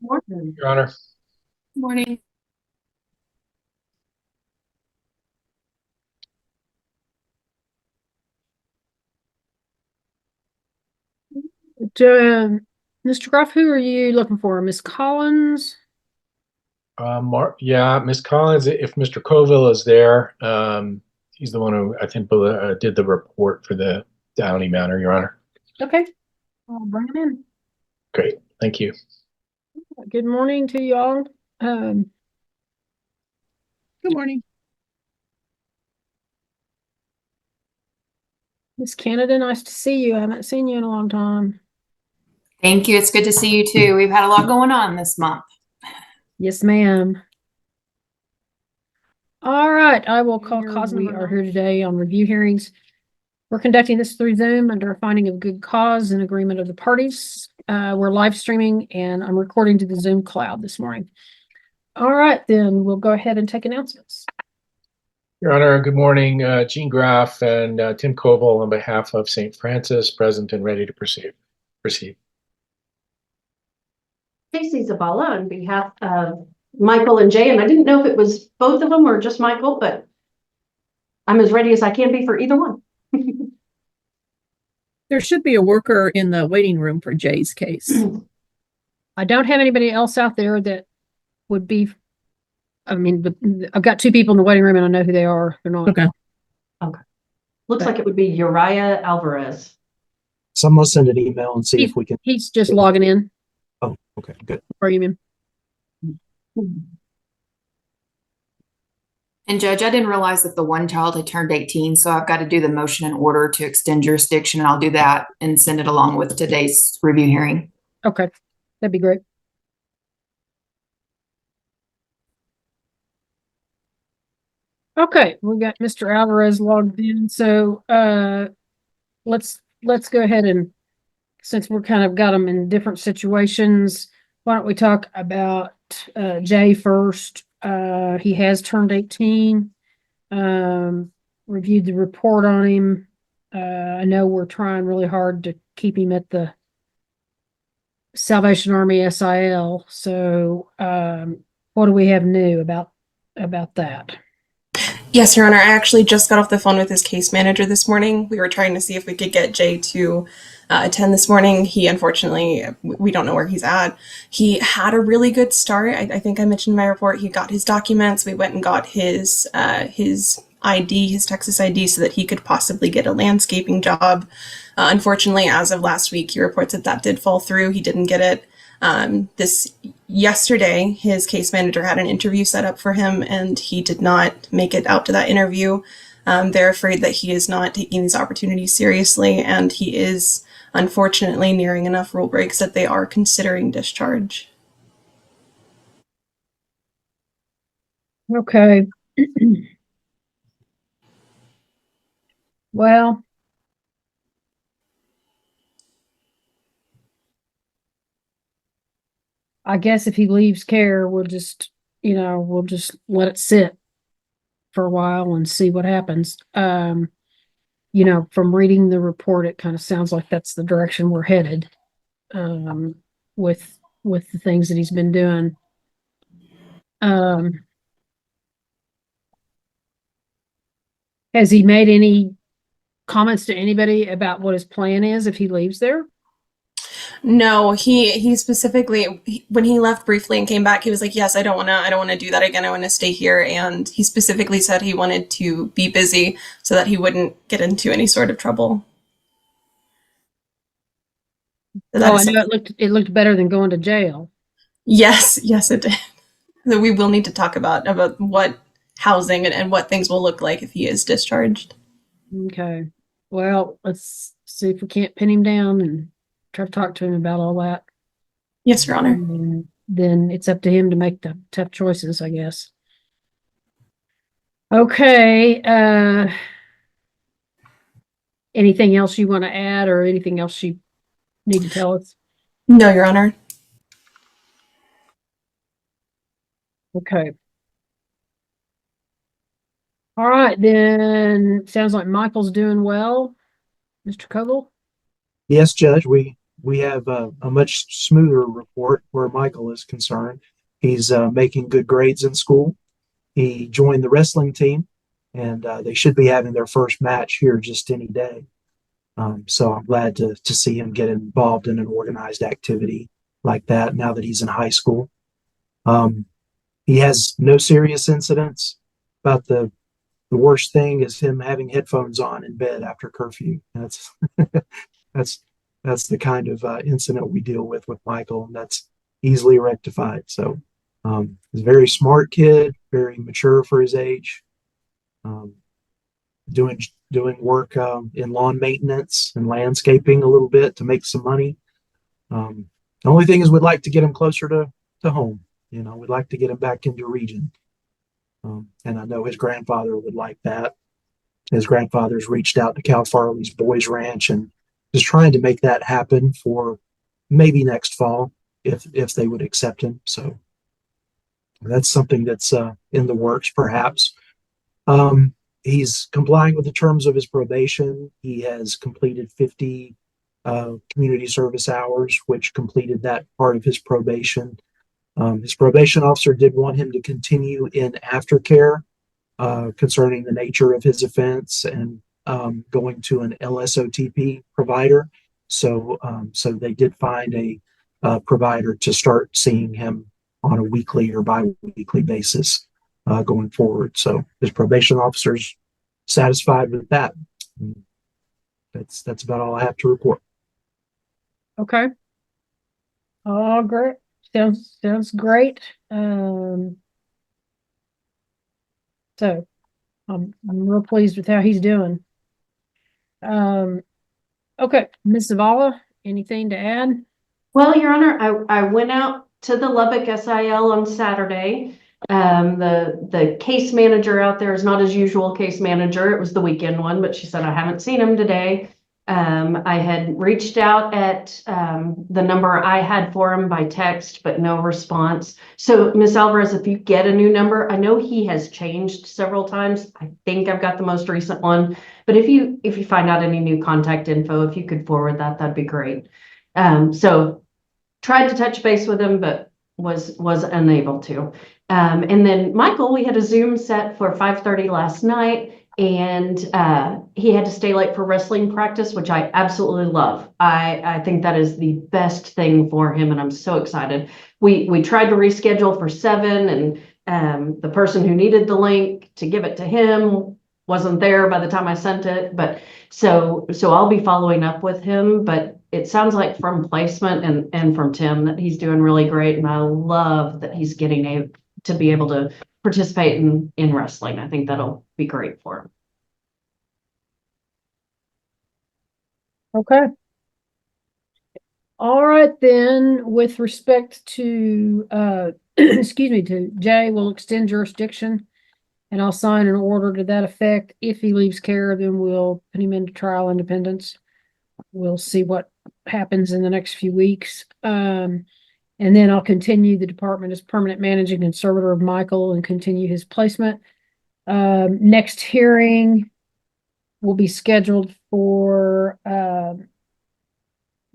Morning. Your Honor. Morning. Mr. Groff, who are you looking for? Miss Collins? Yeah, Miss Collins, if Mr. Colville is there, he's the one who I think did the report for the Downey matter, Your Honor. Okay, I'll bring him in. Great, thank you. Good morning to you all. Good morning. Miss Canada, nice to see you. I haven't seen you in a long time. Thank you. It's good to see you too. We've had a lot going on this month. Yes, ma'am. All right, I will call Cosmo. We are here today on review hearings. We're conducting this through Zoom under a finding of good cause and agreement of the parties. We're live streaming and I'm recording to the Zoom cloud this morning. All right, then we'll go ahead and take announcements. Your Honor, good morning. Gene Graff and Tim Colville on behalf of St. Francis, present and ready to proceed. Stacy Zabala on behalf of Michael and Jay, and I didn't know if it was both of them or just Michael, but I'm as ready as I can be for either one. There should be a worker in the waiting room for Jay's case. I don't have anybody else out there that would be, I mean, I've got two people in the waiting room and I know who they are. They're not. Okay. Looks like it would be Uriah Alvarez. Someone send an email and see if we can. He's just logging in. Oh, okay, good. Or you mean? And Judge, I didn't realize that the one child had turned 18, so I've got to do the motion in order to extend jurisdiction, and I'll do that and send it along with today's review hearing. Okay, that'd be great. Okay, we got Mr. Alvarez logged in. So let's go ahead and, since we're kind of got them in different situations, why don't we talk about Jay first? He has turned 18. Reviewed the report on him. I know we're trying really hard to keep him at the Salvation Army SIL. So what do we have new about that? Yes, Your Honor. I actually just got off the phone with his case manager this morning. We were trying to see if we could get Jay to attend this morning. He, unfortunately, we don't know where he's at. He had a really good start. I think I mentioned in my report, he got his documents. We went and got his ID, his Texas ID, so that he could possibly get a landscaping job. Unfortunately, as of last week, he reports that did fall through. He didn't get it. Yesterday, his case manager had an interview set up for him, and he did not make it out to that interview. They're afraid that he is not taking these opportunities seriously, and he is unfortunately nearing enough rule breaks that they are considering discharge. Okay. Well, I guess if he leaves care, we'll just let it sit for a while and see what happens. From reading the report, it kind of sounds like that's the direction we're headed, with the things that he's been doing. Has he made any comments to anybody about what his plan is if he leaves there? No, he specifically, when he left briefly and came back, he was like, yes, I don't want to do that again. I want to stay here. And he specifically said he wanted to be busy so that he wouldn't get into any sort of trouble. So I know it looked better than going to jail. Yes, it did. So we will need to talk about what housing and what things will look like if he is discharged. Okay. Well, let's see if we can't pin him down and try to talk to him about all that. Yes, Your Honor. And then it's up to him to make the tough choices, I guess. Okay. Anything else you want to add or anything else you need to tell us? No, Your Honor. Okay. All right, then sounds like Michael's doing well. Mr. Coble? Yes, Judge, we we have a much smoother report where Michael is concerned. He's making good grades in school. He joined the wrestling team, and they should be having their first match here just any day. So I'm glad to see him get involved in an organized activity like that now that he's in high school. He has no serious incidents. About the worst thing is him having headphones on in bed after curfew. That's that's the kind of incident we deal with Michael, and that's easily rectified. So he's a very smart kid, very mature for his age. Doing work in lawn maintenance and landscaping a little bit to make some money. The only thing is we'd like to get him closer to home. You know, we'd like to get him back into region. And I know his grandfather would like that. His grandfather's reached out to Cal Farley's Boys Ranch and is trying to make that happen for maybe next fall if they would accept him. So that's something that's in the works, perhaps. He's complying with the terms of his probation. He has completed 50 community service hours, which completed that part of his probation. His probation officer did want him to continue in aftercare concerning the nature of his offense and going to an LSOTP provider. So they did find a provider to start seeing him on a weekly or bi-weekly basis going forward. So his probation officer's satisfied with that. That's about all I have to report. Okay. Oh, great. Sounds great. So I'm real pleased with how he's doing. Okay, Ms. Zavala, anything to add? Well, Your Honor, I went out to the Lubbock SIL on Saturday. The case manager out there is not his usual case manager. It was the weekend one, but she said, I haven't seen him today. I had reached out at the number I had for him by text, but no response. So Ms. Alvarez, if you get a new number, I know he has changed several times. I think I've got the most recent one, but if you find out any new contact info, if you could forward that, that'd be great. So tried to touch base with him, but was unable to. And then Michael, we had a Zoom set for 5:30 last night, and he had to stay late for wrestling practice, which I absolutely love. I think that is the best thing for him, and I'm so excited. We tried to reschedule for 7, and the person who needed the link to give it to him wasn't there by the time I sent it. But so I'll be following up with him, but it sounds like from placement and from Tim that he's doing really great, and I love that he's getting to be able to participate in wrestling. I think that'll be great for him. Okay. All right, then, with respect to, excuse me, to Jay, we'll extend jurisdiction and I'll sign an order to that effect. If he leaves care, then we'll put him into trial independence. We'll see what happens in the next few weeks. And then I'll continue the department as permanent managing conservator of Michael and continue his placement. Next hearing will be scheduled for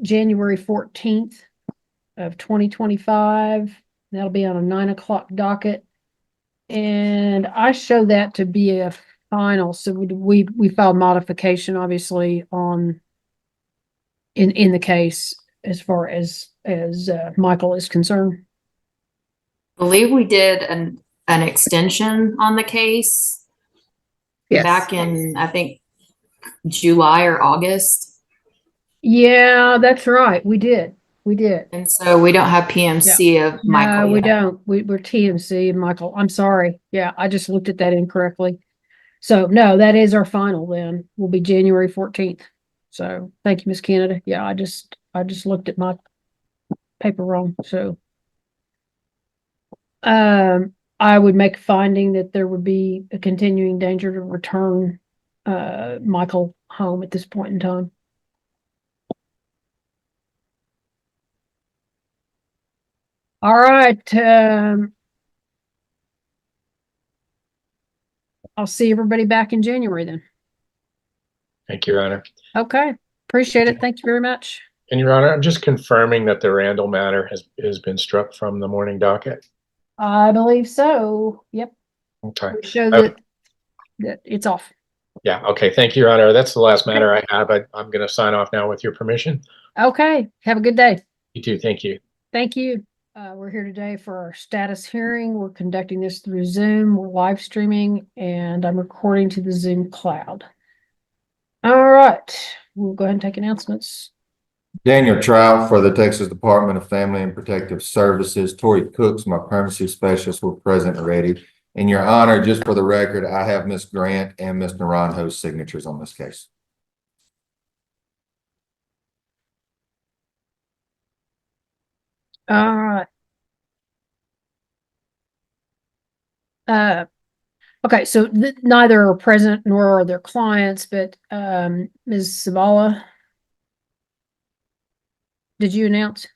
January 14th of 2025. That'll be on a 9 o'clock docket. And I show that to be a final. So we filed modification, obviously, on in the case as far as Michael is concerned. I believe we did an extension on the case Yes. back in, I think, July or August. Yeah, that's right. We did. And so we don't have PMC of Michael No, we yet. don't. We're TMC and Michael. I'm sorry. Yeah, I just looked at that incorrectly. So no, that is our final then. Will be January 14th. So thank you, Miss Canada. Yeah, I just looked at my paper wrong. So I would make a finding that there would be a continuing danger to return Michael home at this point in time. All right. I'll see everybody back in January then. Thank you, Your Honor. Okay. Appreciate it. Thank you very much. And Your Honor, I'm just confirming that the Randall matter has been struck from the morning docket. I believe so. Yep. Okay. We show that it's off. Yeah. Okay. Thank you, Your Honor. That's the last matter I have. I'm going to sign off now with your permission. Okay. Have a good day. You too. Thank you. Thank you. We're here today for our status hearing. We're conducting this through Zoom. We're live streaming, and I'm recording to the Zoom cloud. All right. We'll go ahead and take announcements. Daniel Trout for the Texas Department of Family and Protective Services. Tori Cooks, my permanency specialist, were present and ready. In your honor, just for the record, I have Ms. Grant and Mr. Naranjo's signatures on this case. All right. Okay, so neither are present nor are their clients, but Ms. Zavala, did you announce?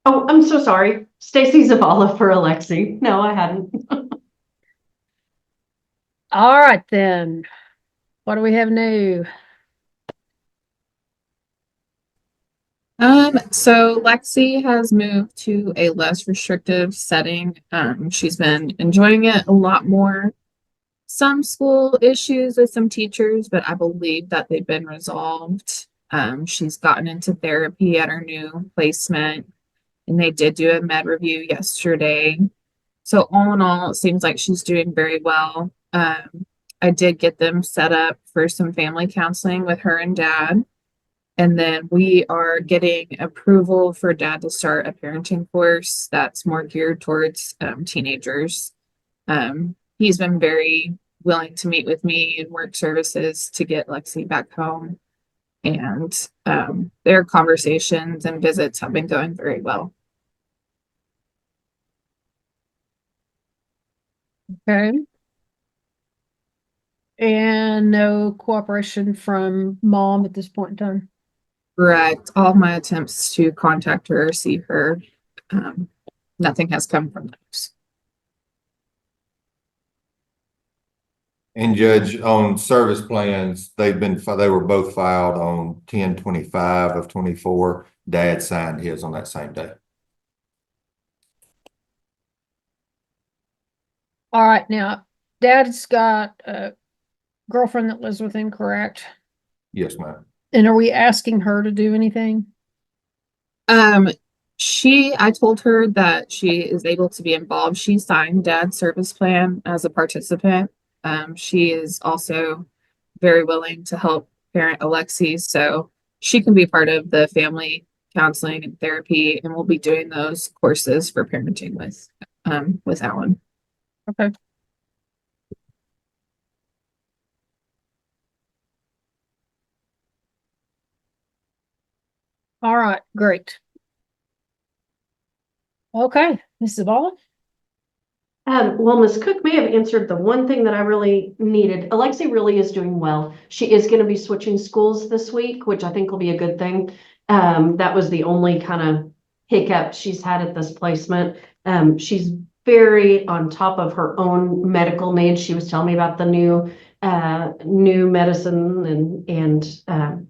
Oh, I'm so sorry. Stacy Zavala for Alexi. No, I hadn't. All right, then. What do we have new? So Lexi has moved to a less restrictive setting. She's been enjoying it a lot more. Some school issues with some teachers, but I believe that they've been resolved. She's gotten into therapy at her new placement, and they did do a med review yesterday. So all in all, it seems like she's doing very well. I did get them set up for some family counseling with her and dad. And then we are getting approval for dad to start a parenting course that's more geared towards teenagers. He's been very willing to meet with me and work services to get Lexi back home. And their conversations and visits have been going very well. Okay. And no cooperation from mom at this point in time? Correct. All my attempts to contact her, see her, nothing has come from those. And Judge, on service plans, they were both filed on 10/25 of 24. Dad signed his on that same day. All right, now dad's got a girlfriend that lives with him, correct? Yes, ma'am. And are we asking her to do anything? I told her that she is able to be involved. She signed dad's service plan as a participant. She is also very willing to help parent Alexi, so she can be part of the family counseling and therapy, and we'll be doing those courses for parenting with Alan. Okay. All right, great. Okay, Mrs. Zavala? Well, Ms. Cook may have answered the one thing that I really needed. Alexi really is doing well. She is going to be switching schools this week, which I think will be a good thing. That was the only kind of hiccup she's had at this placement. She's very on top of her own medical needs. She was telling me about the new medicine and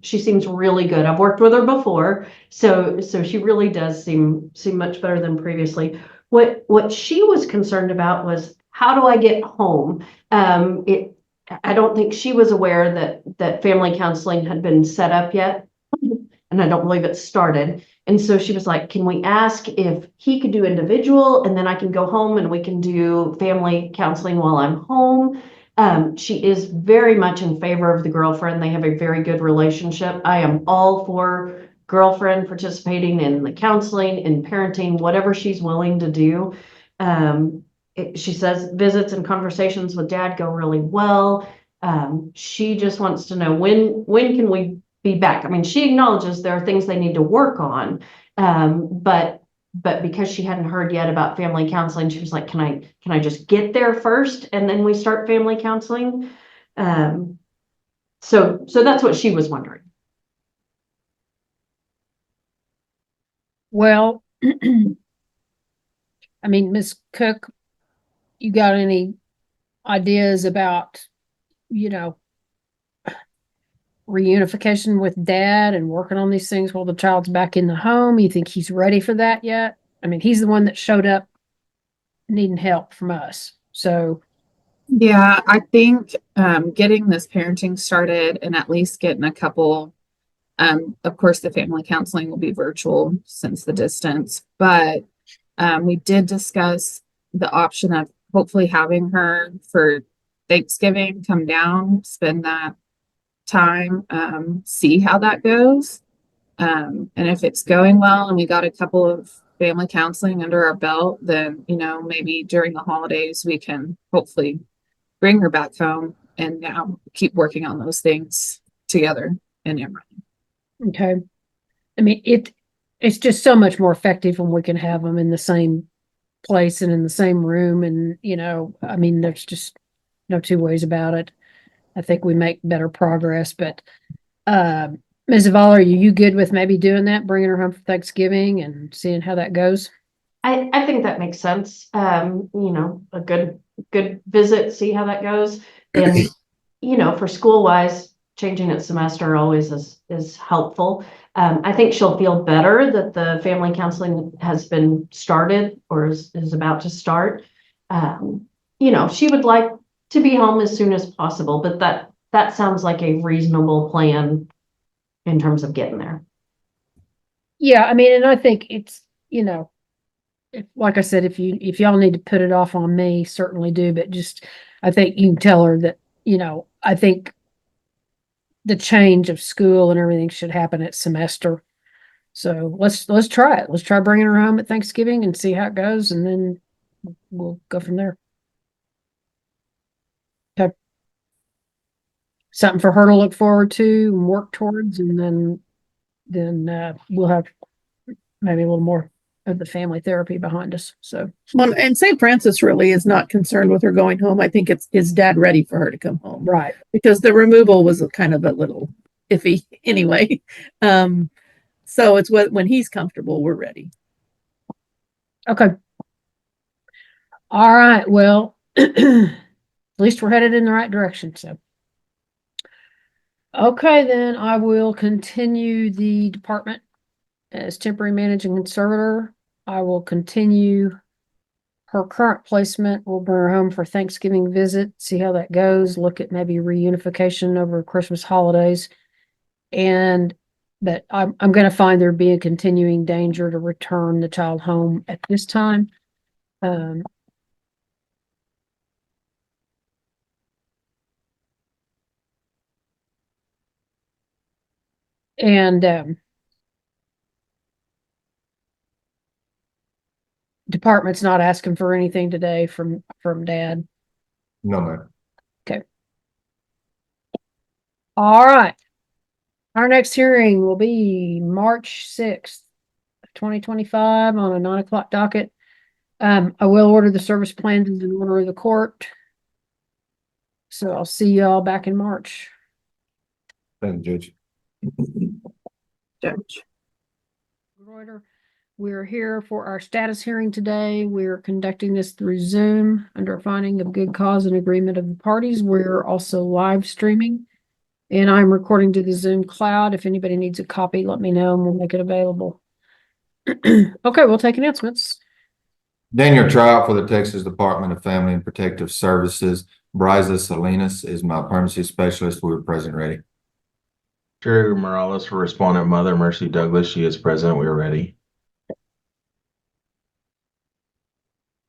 she seems really good. I've worked with her before, so she really does seem much better than previously. What she was concerned about was, how do I get home? I don't think she was aware that family counseling had been set up yet, and I don't believe it started. And so she was like, can we ask if he could do individual, and then I can go home and we can do family counseling while I'm home? She is very much in favor of the girlfriend. They have a very good relationship. I am all for girlfriend participating in the counseling and parenting, whatever she's willing to do. She says visits and conversations with dad go really well. She just wants to know when can we be back? I mean, she acknowledges there are things they need to work on, but because she hadn't heard yet about family counseling, she was like, can I just get there first and then we start family counseling? So that's what she was wondering. Well, I mean, Ms. Cook, you got any ideas about, reunification with dad and working on these things while the child's back in the home? You think he's ready for that yet? I mean, he's the one that showed up needing help from us. So Yeah, I think getting this parenting started and at least getting a couple, of course, the family counseling will be virtual since the distance, but we did discuss the option of hopefully having her for Thanksgiving come down, spend that time, see how that goes. And if it's going well and we got a couple of family counseling under our belt, then, you know, maybe during the holidays we can hopefully bring her back home and now keep working on those things together in Emory. okay. I mean, it's just so much more effective when we can have them in the same place and in the same room. And, you know, I mean, there's just no two ways about it. I think we make better progress, but, Ms. Zavala, are you good with maybe doing that, bringing her home for Thanksgiving and seeing how that goes? I think that makes sense. You know, a good visit, see how that goes. And, you know, for school wise, changing its semester always is helpful. I think she'll feel better that the family counseling has been started or is about to start. You know, she would like to be home as soon as possible, but that sounds like a reasonable plan in terms of getting there. Yeah, I mean, and I think it's, you know, like I said, if y'all need to put it off on me, certainly do, but just, I think you can tell her that, you know, I think the change of school and everything should happen at semester. So let's try it. Let's try bringing her home at Thanksgiving and see how it goes, and then we'll go from there. Okay. Something for her to look forward to and work towards, and then we'll have maybe a little more of the family therapy behind us. So, Well, and St. Francis really is not concerned with her going home. I think is dad ready for her to come home? right. Because the removal was kind of a little iffy anyway. So it's when he's comfortable, we're ready. Okay. All right. Well, at least we're headed in the right direction. So, okay, then I will continue the department as temporary managing conservator. I will continue her current placement. We'll bring her home for Thanksgiving visit, see how that goes, look at maybe reunification over Christmas holidays. But I'm going to find there be a continuing danger to return the child home at this time. Department's not asking for anything today from dad. No, ma'am. Okay. All right. Our next hearing will be March 6th, 2025 on a 9:00 docket. I will order the service plans in order of the court. So I'll see y'all back in March. Thank you, Judge. Judge. Reuter, we're here for our status hearing today. We're conducting this through Zoom under a finding of good cause and agreement of the parties. We're also live streaming, and I'm recording to the Zoom cloud. If anybody needs a copy, let me know and we'll make it available. Okay, we'll take announcements. Daniel Trout for the Texas Department of Family and Protective Services. Bryza Salinas is my permanency specialist. We're present ready. Jerry Morales for respondent mother, Mercy Douglas. She is present. We are ready.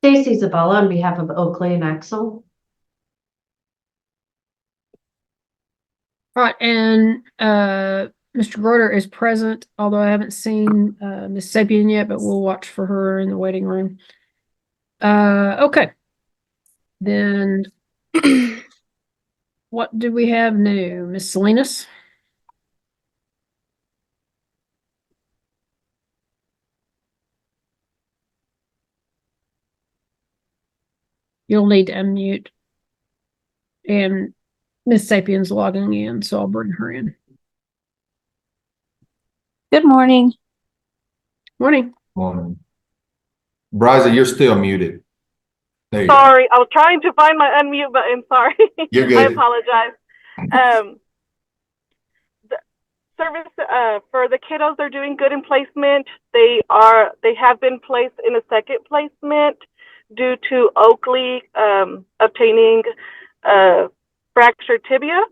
Stacy Zavala on behalf of Oakley and Axel. All right, and Mr. Reuter is present, although I haven't seen Miss Sapien yet, but we'll watch for her in the waiting room. Okay. Then what do we have new? Miss Salinas? You'll need to unmute. And Miss Sapien's logging in, so I'll bring her in. Good morning. Morning. Morning. Bryza, you're still muted. There you go. Sorry, I was trying to find my unmute button. Sorry. You're good. I apologize. for the kiddos, they're doing good in placement. They have been placed in a second placement due to Oakley obtaining fractured tibia.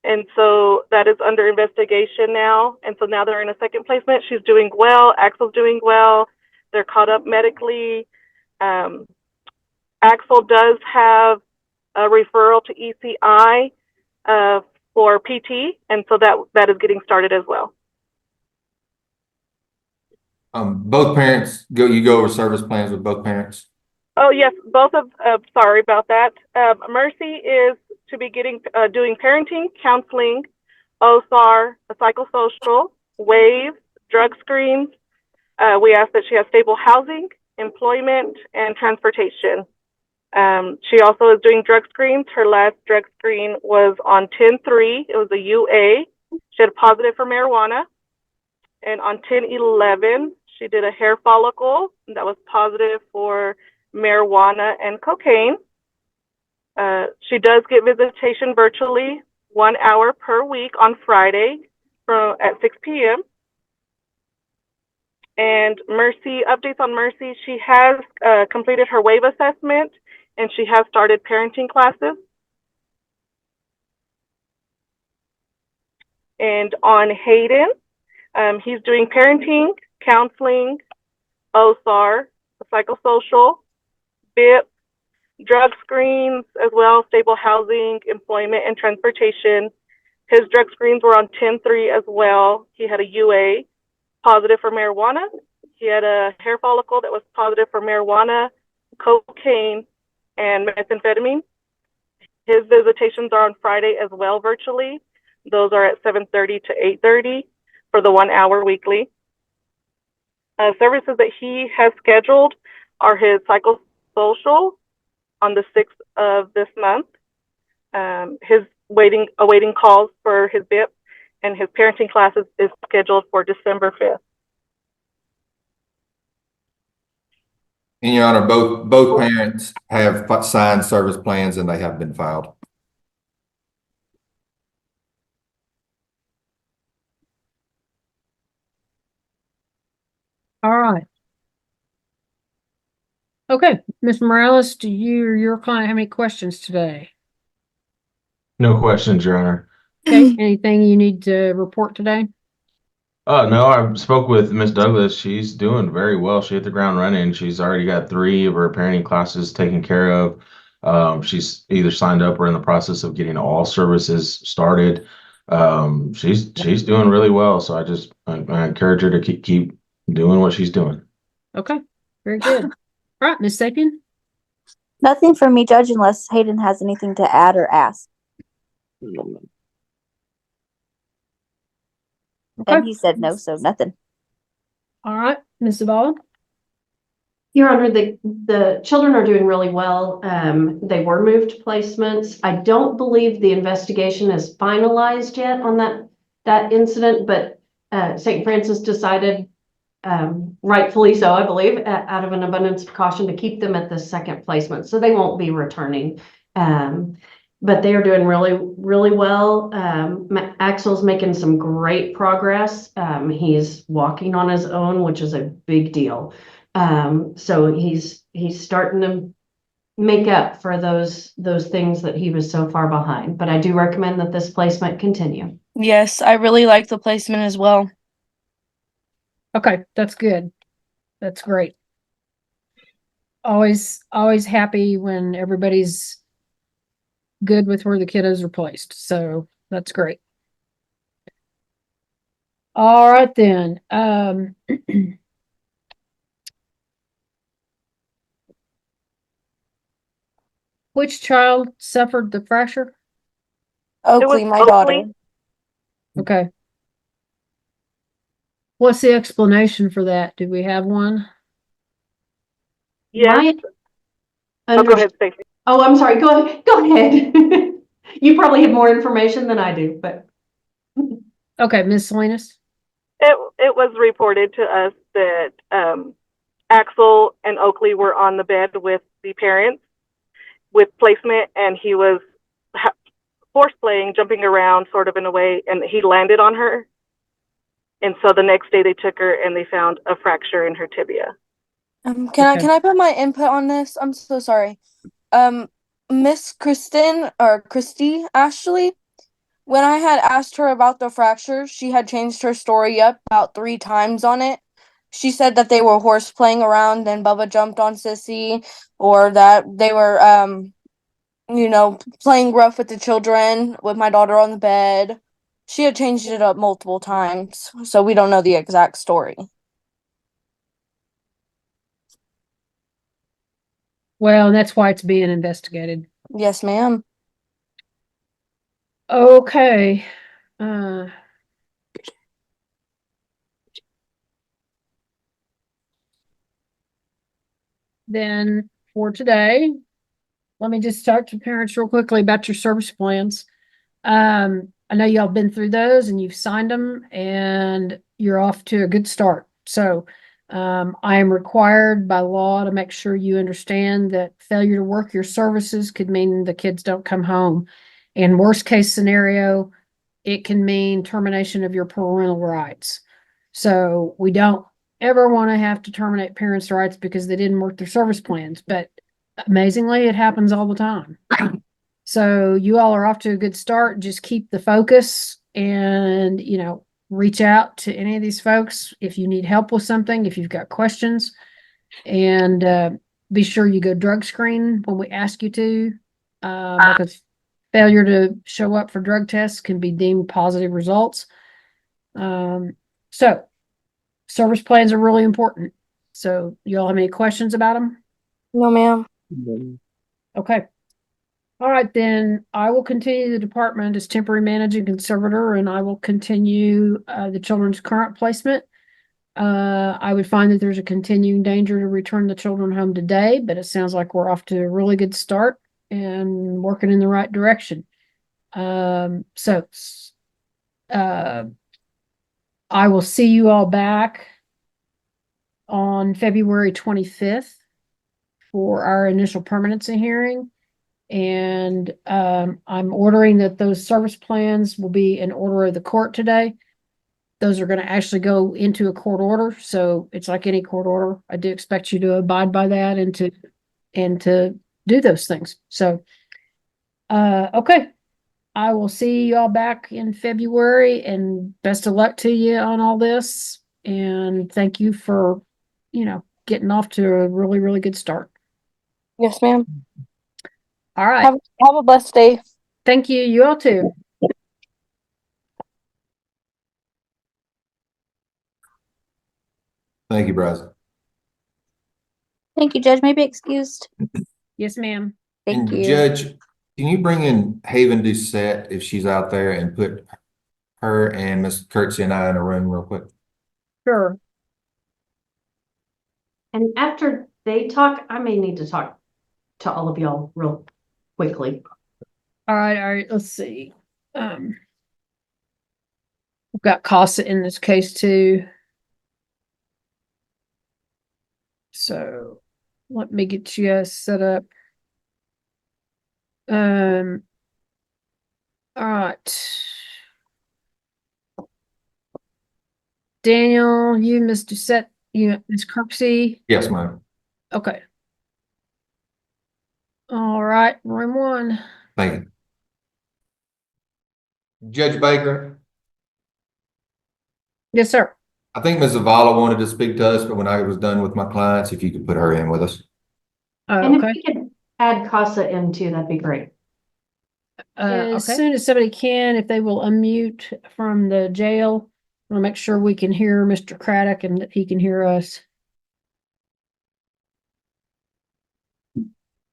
And so that is under investigation now. And so now they're in a second placement. She's doing well. Axel's doing well. They're caught up medically. Axel does have a referral to ECI for PT. And so that is getting started as well. Both parents you go over service plans with both parents? Oh, yes. Both of, sorry about that. Mercy is to be doing parenting, counseling, OSAR, a psychosocial, WAVE, drug screens. We ask that she has stable housing, employment, and transportation. She also is doing drug screens. Her last drug screen was on 10/3. It was a UA. She had positive for marijuana. And on 10/11, she did a hair follicle that was positive for marijuana and cocaine. She does get visitation virtually 1 hour per week on Friday at 6 p.m. And Mercy, updates on Mercy, she has completed her WAVE assessment and she has started parenting classes. And on Hayden, he's doing parenting, counseling, OSAR, psychosocial, BIP, drug screens, as well, stable housing, employment, and transportation. His drug screens were on 10/3 as well. He had a UA positive for marijuana. He had a hair follicle that was positive for marijuana, cocaine, and methamphetamine. His visitations are on Friday as well, virtually. Those are at 7:30 to 8:30 for the 1 hour weekly. Services that he has scheduled are his psychosocial on the 6th of this month, his awaiting calls for his BIP, and his parenting classes is scheduled for December 5th. In your honor, both parents have signed service plans and they have been filed. All right. Okay, Ms. Morales, do you or your client have any questions today? No questions, Your Honor. Okay, anything you need to report today? No, I spoke with Miss Douglas. She's doing very well. She hit the ground running. She's already got 3 of her parenting classes taken care of. She's either signed up or in the process of getting all services started. She's doing really well. So I encourage her to keep doing what she's doing. Okay, very good. All right, Ms. Sapien? Nothing from me, Judge, unless Hayden has anything to add or ask. Okay. And he said no, so nothing. All right, Ms. Zavala? Your Honor, the children are doing really well. They were moved to placements. I don't believe the investigation is finalized yet on that incident, but St. Francis decided, rightfully so, I believe, out of an abundance of caution, to keep them at the second placement, so they won't be returning. But they are doing really, really well. Axel's making some great progress. He's walking on his own, which is a big deal. So he's starting to make up for those things that he was so far behind. But I do recommend that this placement continue. Yes, I really like the placement as well. Okay, that's good. That's great. Always happy when everybody's good with where the kiddos are placed. So that's great. All right then. Which child suffered the fracture? Oakley, my daughter. Okay. What's the explanation for that? Do we have one? Yes. Go ahead, Stacey. Oh, I'm sorry. Go ahead. You probably have more information than I do, but. Okay, Ms. Salinas. It was reported to us that Axel and Oakley were on the bed with the parents with placement, and he was horse playing, jumping around sort of in a way, and he landed on her. And so the next day they took her and they found a fracture in her tibia. Can I put my input on this? I'm so sorry. Miss Kristen or Christy Ashley, when I had asked her about the fracture, she had changed her story up about 3 times on it. She said that they were horse playing around and Bubba jumped on Sissy, or that they were playing rough with the children with my daughter on the bed. She had changed it up multiple times, so we don't know the exact story. Well, that's why it's being investigated. Yes, ma'am. Okay. Then for today, let me just talk to parents real quickly about your service plans. I know y'all been through those and you've signed them and you're off to a good start. So, I am required by law to make sure you understand that failure to work your services could mean the kids don't come home. And worst case scenario, it can mean termination of your parental rights. So we don't ever want to have to terminate parents' rights because they didn't work their service plans, but amazingly, it happens all the time. So you all are off to a good start. Just keep the focus and, reach out to any of these folks if you need help with something, if you've got questions, and be sure you go drug screen when we ask you to, because failure to show up for drug tests can be deemed positive results. So service plans are really important. So you all have any questions about them? No, ma'am. Okay. All right, then I will continue the department as temporary managing conservator, and I will continue the children's current placement. I would find that there's a continuing danger to return the children home today, but it sounds like we're off to a really good start and working in the right direction. I will see you all back on February 25th for our initial permanency hearing. And I'm ordering that those service plans will be in order of the court today. Those are going to actually go into a court order. So it's like any court order. I do expect you to abide by that and to do those things. So, okay. I will see you all back in February, and best of luck to you on all this. And thank you for, getting off to a really, really good start. Yes, ma'am. All right. Have a blessed day. Thank you. You all too. Thank you, Bryce. Thank you, Judge. May I be excused? Yes, ma'am. Thank And you. Judge, can you bring in Haven Doucette if she's out there and put her and Miss Curtsy and I in a room real quick? Sure. And after they talk, I may need to talk to all of y'all real quickly. All right. Let's see. We've got CASA in this case too. So let me get you guys set up. All right. Daniel, you, Miss Doucette, you, Miss Kirksey. Yes, ma'am. Okay. All right, room 1. Thank you. Judge Baker, Yes, sir. I think Ms. Zavala wanted to speak to us, but when I was done with my clients, if you could put her in with us. And if Okay. we could add CASA in too, that'd be great. As soon as somebody can, if they will unmute from the jail, we'll make sure we can hear Mr. Craddock and that he can hear us.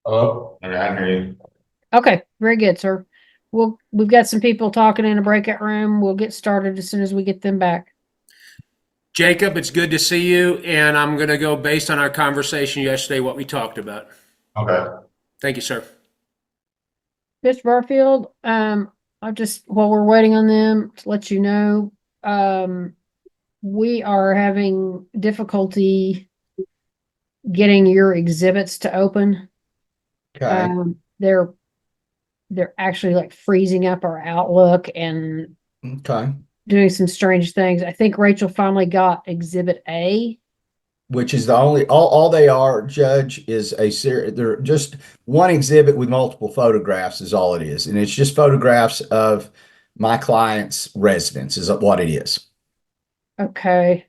Hello? I can hear you. Okay, very good, sir. We've got some people talking in a breakout room. We'll get started as soon as we get them back. Jacob, it's good to see you, and I'm going to go based on our conversation yesterday, what we talked about. Okay. Thank you, sir. Mr. Barfield, I just, while we're waiting on them, to let you know, we are having difficulty getting your exhibits to open. Okay. They're actually like freezing up our Outlook, and Okay. doing some strange things. I think Rachel finally got Exhibit A. Which is the only, all they are, Judge, is a series. They're just one exhibit with multiple photographs is all it is. And it's just photographs of my client's residence is what it is, Okay.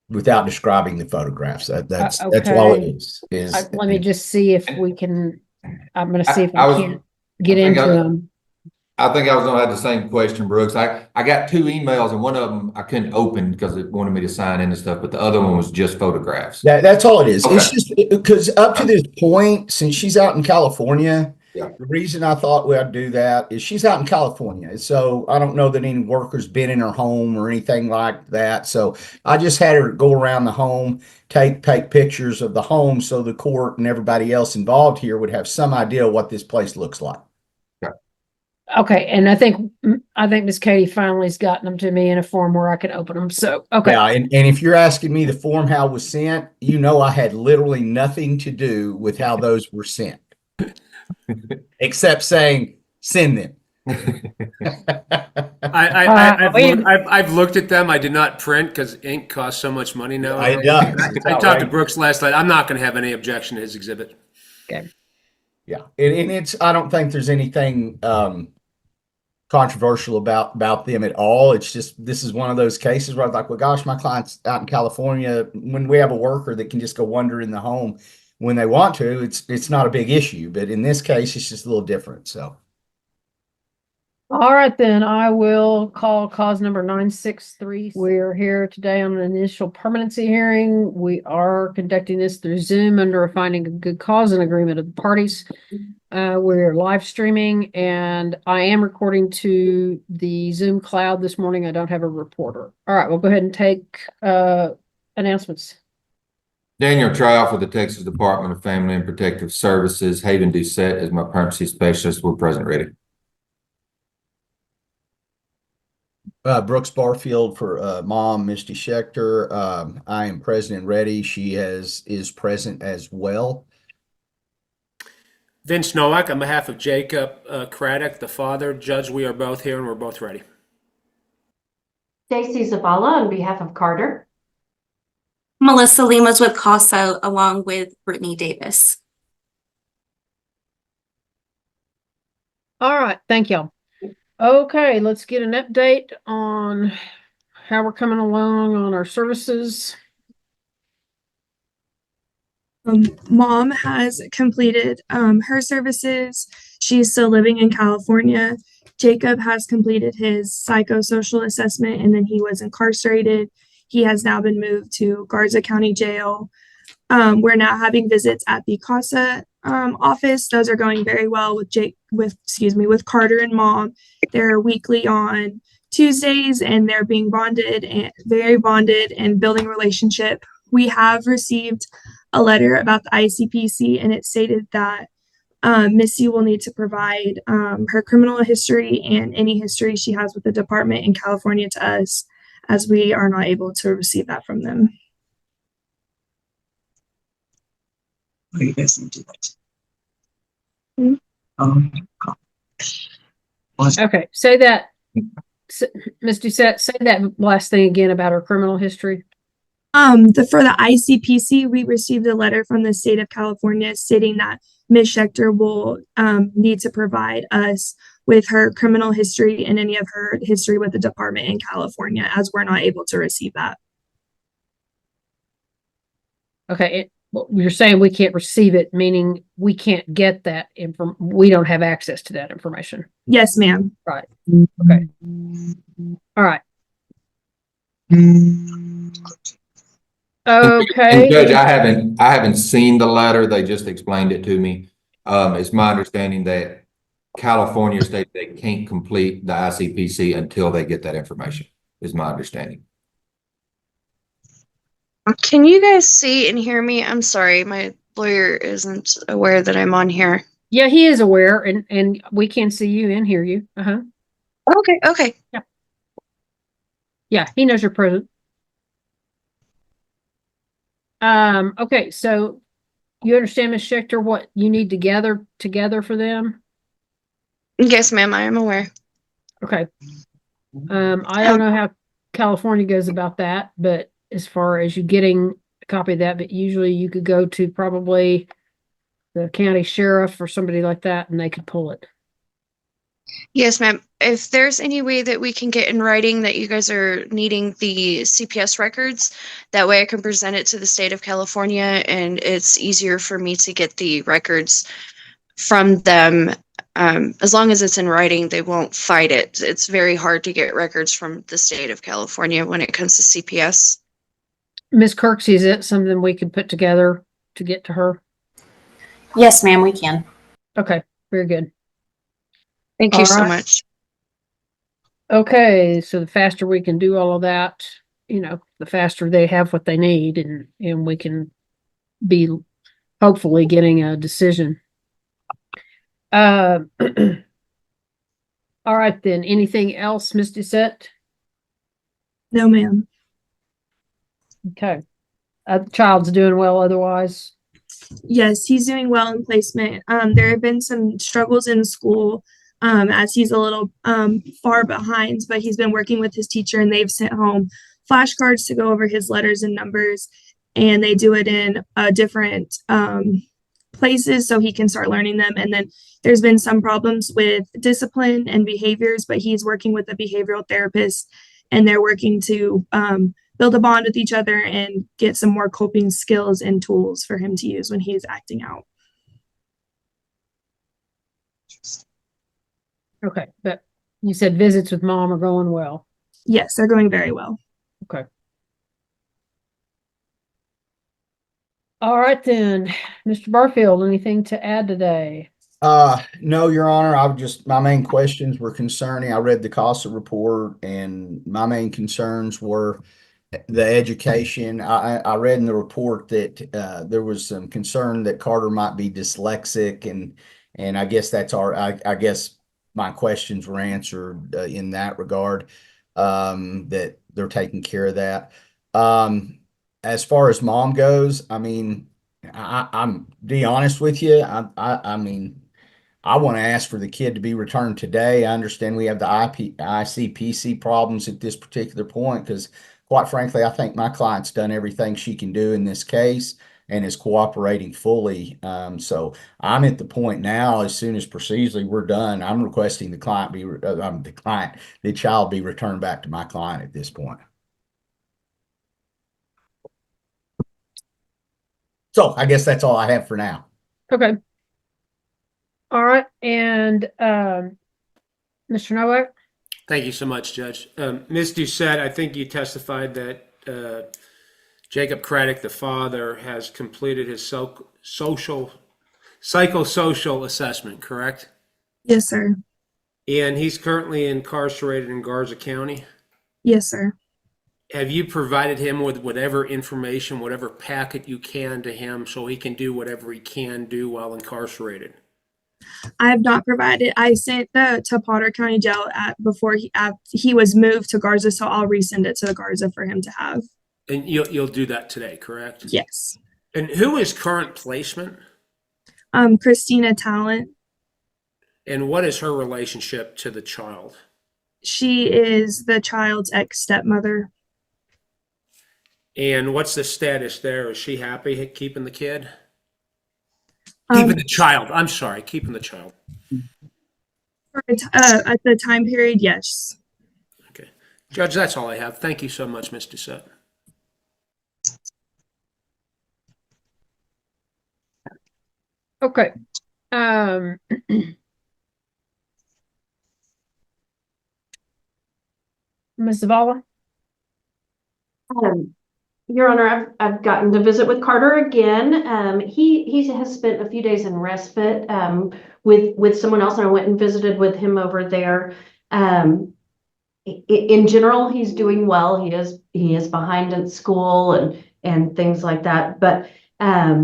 without describing the photographs. That's all okay. it is. Let me just see if we can, I'm going to see if I I was- can get I think into I- them. I think I was gonna have the same question, Brooks. I got two emails and one of them I couldn't open because it wanted me to sign in and stuff, but the other one was just photographs. That's all it is. It's Okay. just because up to this point, since she's out in California, Yeah. the reason I thought we'd do that is she's out in California. So I don't know that any worker's been in her home or anything like that. So I just had her go around the home, take pictures of the home so the court and everybody else involved here would have some idea what this place looks like. Okay, and I think Miss Katie finally's gotten them to me in a form where I can open them. So, okay. Yeah, and if you're asking me the form how it was sent, you know I had literally nothing to do with how those were sent. Except saying, send them. I've looked at them. I did not print because ink costs so much money now. It does. I talked to Brooks last night. I'm not going to have any objection to his exhibit. Okay. Yeah, and it's, I don't think there's anything controversial about them at all. It's just, this is one of those cases where I was like, well, gosh, my client's out in California. When we have a worker that can just go wander in the home when they want to, it's not a big issue. But in this case, it's just a little different. So. All right, then I will call cause number 963. We're here today on an initial permanency hearing. We are conducting this through Zoom under a finding of good cause and agreement of the parties. We're live streaming and I am recording to the Zoom cloud this morning. I don't have a reporter. All right, we'll go ahead and take announcements. Daniel Trout for the Texas Department of Family and Protective Services. Haven Doucette is my permanency specialist. We're present ready. Brooks Barfield for mom, Misty Schechter. I am present and ready. She is present as well. Vince Nowak on behalf of Jacob Craddock, the father. Judge, we are both here and we're both ready. Stacy Zavala on behalf of Carter. Melissa Limas with CASA along with Brittany Davis. All right, thank y'all. Okay, let's get an update on how we're coming along on our services. Mom has completed her services. She's still living in California. Jacob has completed his psychosocial assessment and then he was incarcerated. He has now been moved to Garza County Jail. We're now having visits at the CASA office. Those are going very well with Carter and Mom. They're weekly on Tuesdays and they're being bonded and very bonded and building relationship. We have received a letter about the ICPC and it stated that Missy will need to provide her criminal history and any history she has with the department in California to us, as we are not able to receive that from them. Oh, you guys didn't do that. Okay, say that, Ms. Doucette, say that last thing again about her criminal history. For the ICPC, we received a letter from the state of California stating that Ms. Schechter will need to provide us with her criminal history and any of her history with the department in California, as we're not able to receive that. Okay, you're saying we can't receive it, meaning we can't get that we don't have access to that information. Yes, ma'am. Right. Okay. All right. Okay. And Judge, I haven't seen the letter. They just explained it to me. It's my understanding that California state they can't complete the ICPC until they get that information, is my understanding. Can you guys see and hear me? I'm sorry, my lawyer isn't aware that I'm on here. Yeah, he is aware and we can see you and hear you. Uh-huh. Okay. Yeah. Yeah, he knows you're present. Okay, so you understand, Ms. Schechter, what you need to gather together for them? Yes, ma'am, I am aware. Okay. I don't know how California goes about that, but as far as you getting a copy of that, but usually you could go to probably the county sheriff or somebody like that, and they could pull it. Yes, ma'am. If there's any way that we can get in writing that you guys are needing the CPS records, that way I can present it to the state of California and it's easier for me to get the records from them. As long as it's in writing, they won't fight it. It's very hard to get records from the state of California when it comes to CPS. Miss Kirksey, is it something we could put together to get to her? Yes, ma'am, we can. Okay, very good. Thank you so much. Okay, so the faster we can do all of that, you know, the faster they have what they need, and we can be hopefully getting a decision. All right then. Anything else, Ms. Doucette? No, ma'am. Okay. The child's doing well otherwise. Yes, he's doing well in placement. There have been some struggles in school, as he's a little far behind, but he's been working with his teacher and they've sent home flashcards to go over his letters and numbers, and they do it in different places so he can start learning them. And then there's been some problems with discipline and behaviors, but he's working with a behavioral therapist and they're working to build a bond with each other and get some more coping skills and tools for him to use when he's acting out. Okay, but you said visits with mom are going well. Yes, they're going very well. Okay. All right then, Mr. Barfield, anything to add today? No, Your Honor. My main questions were concerning, I read the CASA report and my main concerns were the education. I read in the report that there was some concern that Carter might be dyslexic, and I guess I guess my questions were answered in that regard, that they're taking care of that. As far as mom goes, I mean, I'm be honest with you. I mean, I want to ask for the kid to be returned today. I understand we have the ICPC problems at this particular point, because quite frankly, I think my client's done everything she can do in this case and is cooperating fully. So I'm at the point now, as soon as procedurally we're done, I'm requesting the child be returned back to my client at this point. So I guess that's all I have for now. Okay. All right, and Mr. Nowak? Thank you so much, Judge. Ms. Doucette, I think you testified that Jacob Craddock, the father, has completed his psychosocial assessment, correct? Yes, sir. And he's currently incarcerated in Garza County? Yes, sir. Have you provided him with whatever information, whatever packet you can to him so he can do whatever he can do while incarcerated? I have not provided. I sent to Potter County Jail before he was moved to Garza, so I'll resend it to the Garza for him to have. And you'll do that today, correct? Yes. And who is current placement? Christina Talent. And what is her relationship to the child? She is the child's ex-stepmother. And what's the status there? Is she happy keeping the kid? Keeping the child. I'm sorry, keeping the child. At the time period, yes. Okay. Judge, that's all I have. Thank you so much, Ms. Doucette. Okay. Ms. Zavala? Your Honor, I've gotten to visit with Carter again. He has spent a few days in respite with someone else, and I went and visited with him over there. In general, he's doing well. He is behind in school and things like that. But I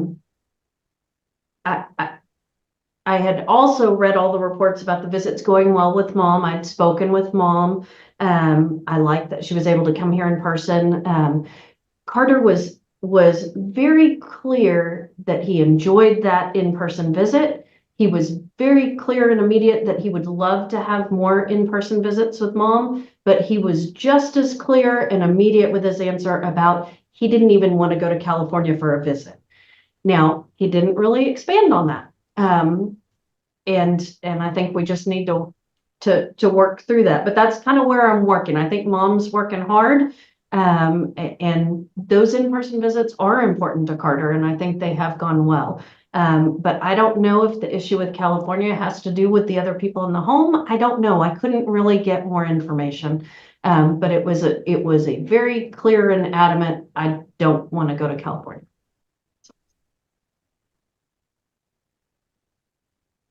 had also read all the reports about the visits going well with mom. I'd spoken with mom. I liked that she was able to come here in person. Carter was very clear that he enjoyed that in-person visit He was very clear and immediate that he would love to have more in-person visits with mom, but he was just as clear and immediate with his answer about he didn't even want to go to California for a visit. Now, he didn't really expand on that. And I think we just need to work through that. But that's kind of where I'm working. I think mom's working hard. And those in-person visits are important to Carter, and I think they have gone well. But I don't know if the issue with California has to do with the other people in the home. I don't know. I couldn't really get more information. But it was a very clear and adamant, I don't want to go to California.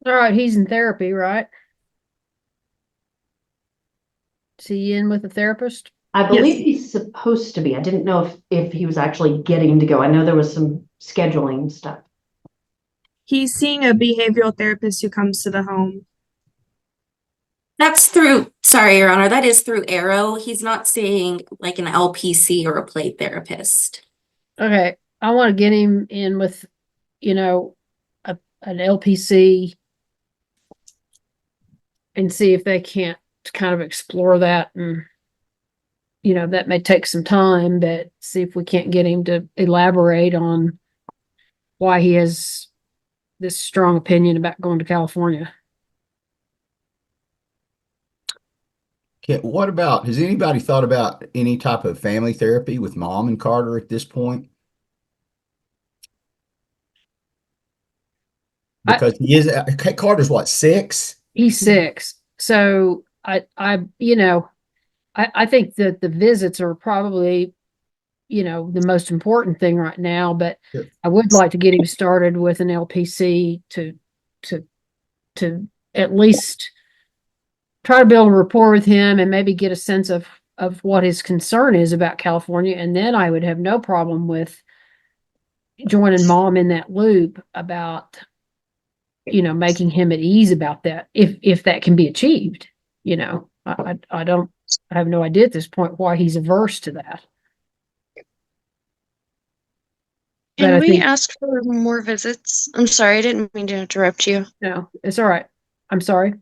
All right, he's in therapy, right? Is he in with a therapist? I believe he's supposed to be. I didn't know if he was actually getting to go. I know there was some scheduling stuff. He's seeing a behavioral therapist who comes to the home. That's through, sorry, Your Honor, that is through Arrow. He's not seeing like an LPC or a play therapist. Okay, I want to get him in with, an LPC and see if they can't kind of explore that. And, that may take some time, but see if we can't get him to elaborate on why he has this strong opinion about going to California. Okay, what about, has anybody thought about any type of family therapy with mom and Carter at this point? Because Carter's what, 6? He's 6. So I think that the visits are probably, the most important thing right now, but Sure. I would like to get him started with an LPC to at least try to build a rapport with him and maybe get a sense of what his concern is about California. And then I would have no problem with joining mom in that loop about, making him at ease about that, if that can be achieved. I have no idea at this point why he's averse to that. Can we ask for more visits? I'm sorry, I didn't mean to interrupt you. No, it's all right. I'm sorry.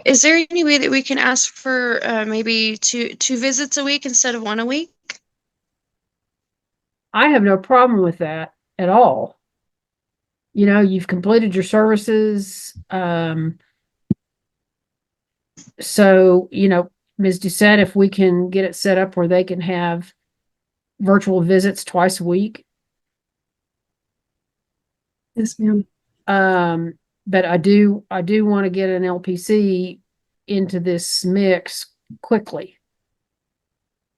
Is there any way that we can ask for maybe two visits a week instead of 1 a week? I have no problem with that at all. You've completed your services. So, Ms. Doucette, if we can get it set up where they can have virtual visits twice a week. Yes, ma'am. But I do want to get an LPC into this mix quickly.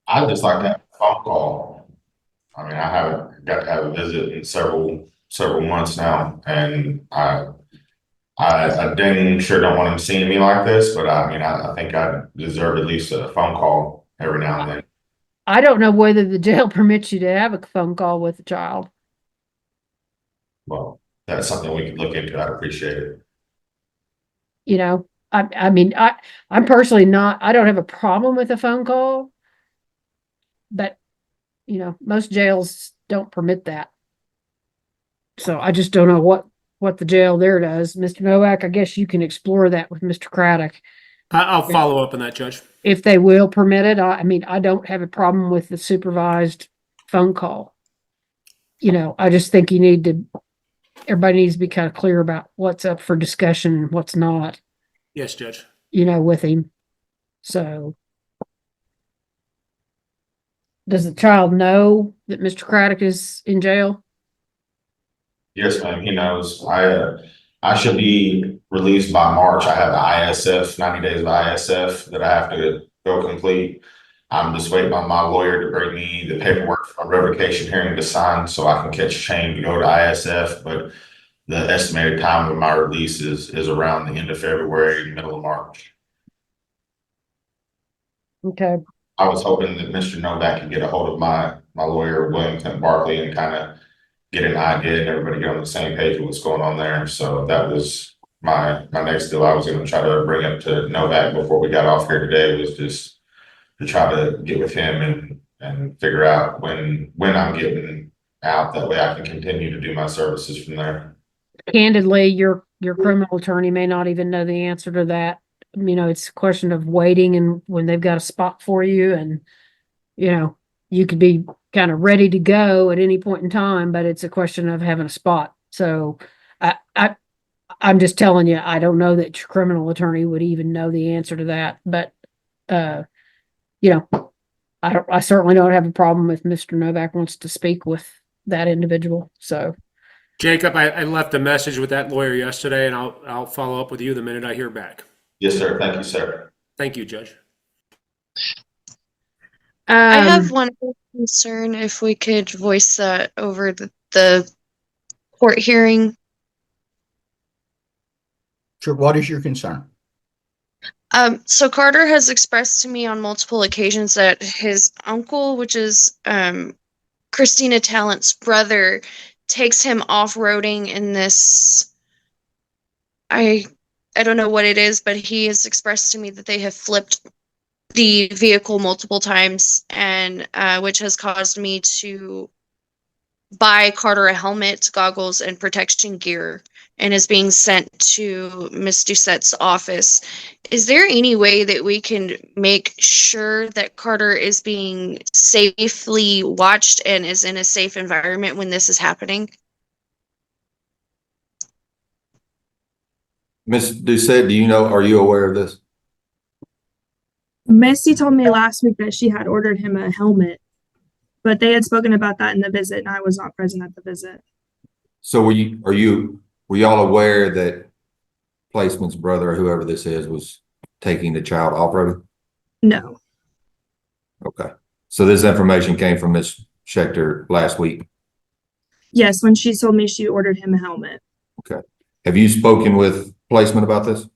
I'd just like to have a phone call. I mean, I haven't got to have a visit in several months now, and I dang sure don't want him seeing me like this, but I think I deserve at least a phone call every now and then. I don't know whether the jail permits you to have a phone call with a child. Well, that's something we could look into. I'd appreciate it. I'm personally I don't have a problem with a phone call, but most jails don't permit that. So I just don't know what the jail there does. Mr. Novak, I guess you can explore that with Mr. Craddock. I'll follow up on that, Judge. If they will permit it. I don't have a problem with the supervised phone call. I just think everybody needs to be kind of clear about what's up for discussion and what's not. Yes, Judge. With him. So does the child know that Mr. Craddock is in jail? Yes, ma'am. He knows. I should be released by March. I have the ISF, 90 days of ISF that I have to go complete. I'm just waiting on my lawyer to bring me the paperwork for a revocation hearing to sign so I can catch a train to go to ISF. But the estimated time of my release is around the end of February, middle of March. Okay. I was hoping that Mr. Novak could get a hold of my lawyer, William Barkley, and kind of get an idea and everybody get on the same page with what's going on there. So that was my next deal. I was going to try to bring up to Novak before we got off here today, was just to try to get with him and figure out when I'm getting out. That way I can continue to do my services from there. Candidly, your your criminal attorney may not even know the answer to that. You know, it's a question of waiting and when they've got a spot for you and, you know, you could be kind of ready to go at any point in time, but it's a question of having a spot. So I'm just telling you, I don't know that your criminal attorney would even know the answer to that, but, you know, I certainly don't have a problem if Mr. Novak wants to speak with that individual. So, Jacob, I left a message with that lawyer yesterday, and I'll follow up with you the minute I hear back. Yes, sir. Thank you, sir. Thank you, Judge. I have one concern, if we could voice that over the court hearing. Sure. What is your concern? So Carter has expressed to me on multiple occasions that his uncle, which is Christina Talent's brother, takes him off-roading in this, I don't know what it is, but he has expressed to me that they have flipped the vehicle multiple times, and which has caused me to buy Carter a helmet, goggles, and protection gear, and is being sent to Miss Doucette's office. Is there any way that we can make sure that Carter is being safely watched and is in a safe environment when this is happening? Ms. Doucette, do you know, are you aware of this? Misty told me last week that she had ordered him a helmet, but they had spoken about that in the visit, and I was not present at the visit. So were y'all aware that Placement's brother, or whoever this is, was taking the child off-roading? No. Okay. So this information came from Ms. Schechter last week? Yes, when she told me she ordered him a helmet. Okay. Have you spoken with Placement about this?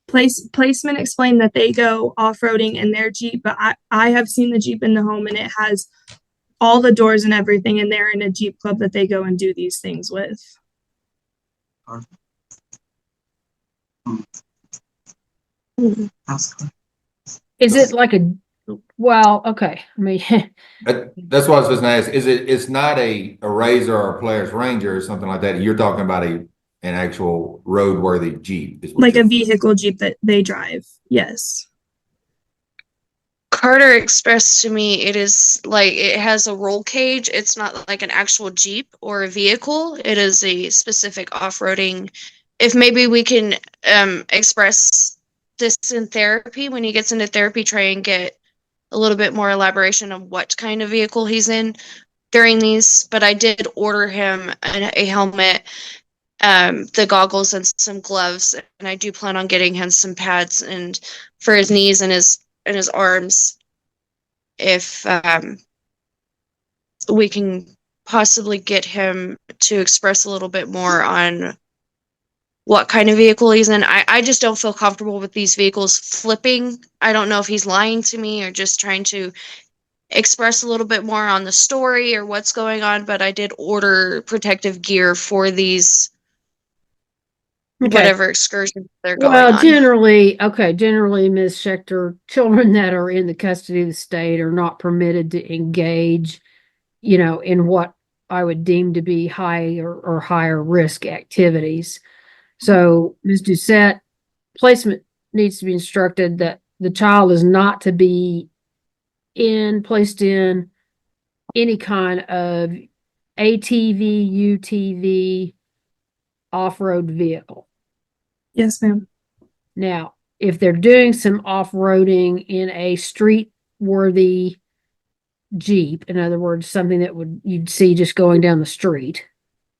Placement explained that they go off-roading in their Jeep, but I have seen the Jeep in the home, and it has all the doors and everything, and they're in a Jeep club that they go and do these things with. is it like well, okay. I mean, That's what I was just gonna ask. It's not a Razor or a Polaris Ranger or something like that. You're talking about an actual roadworthy Jeep. Like a vehicle Jeep that they drive. Yes. Carter expressed to me it is like it has a roll cage. It's not like an actual Jeep or a vehicle. It is a specific off-roading. If maybe we can express this in therapy, when he gets into therapy, try and get a little bit more elaboration on what kind of vehicle he's in during these. But I did order him a helmet, the goggles, and some gloves, and I do plan on getting him some pads and for his knees and his arms, if we can possibly get him to express a little bit more on what kind of vehicle he's in. I just don't feel comfortable with these vehicles flipping. I don't know if he's lying to me or just trying to express a little bit more on the story or what's going on, but I did order protective gear for these whatever excursions they're going on. generally, Ms. Schechter, children that are in the custody of the state are not permitted to engage, you know, in what I would deem to be high or higher risk activities. So, Ms. Doucette, Placement needs to be instructed that the child is not to be placed in any kind of ATV, UTV, off-road vehicle. Yes, ma'am. Now, if they're doing some off-roading in a street-worthy Jeep, in other words, something that you'd see just going down the street,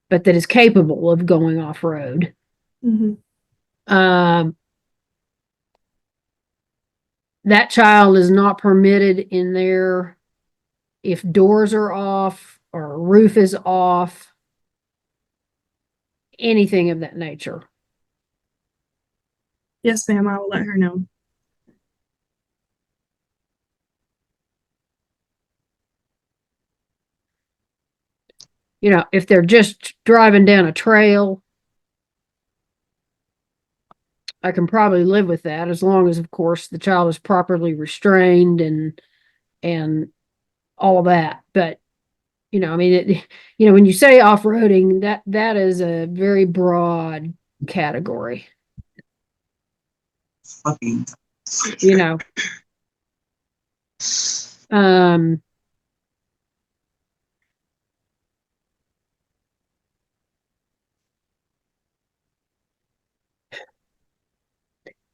but that is capable of going off-road, that child is not permitted in there if doors are off or roof is off, anything of that nature. Yes, ma'am. I will let her know. You know, if they're just driving down a trail, I can probably live with that, as long as, of course, the child is properly restrained and all that. But, you know, I mean, when you say off-roading, that is a very broad category. Fucking. You know.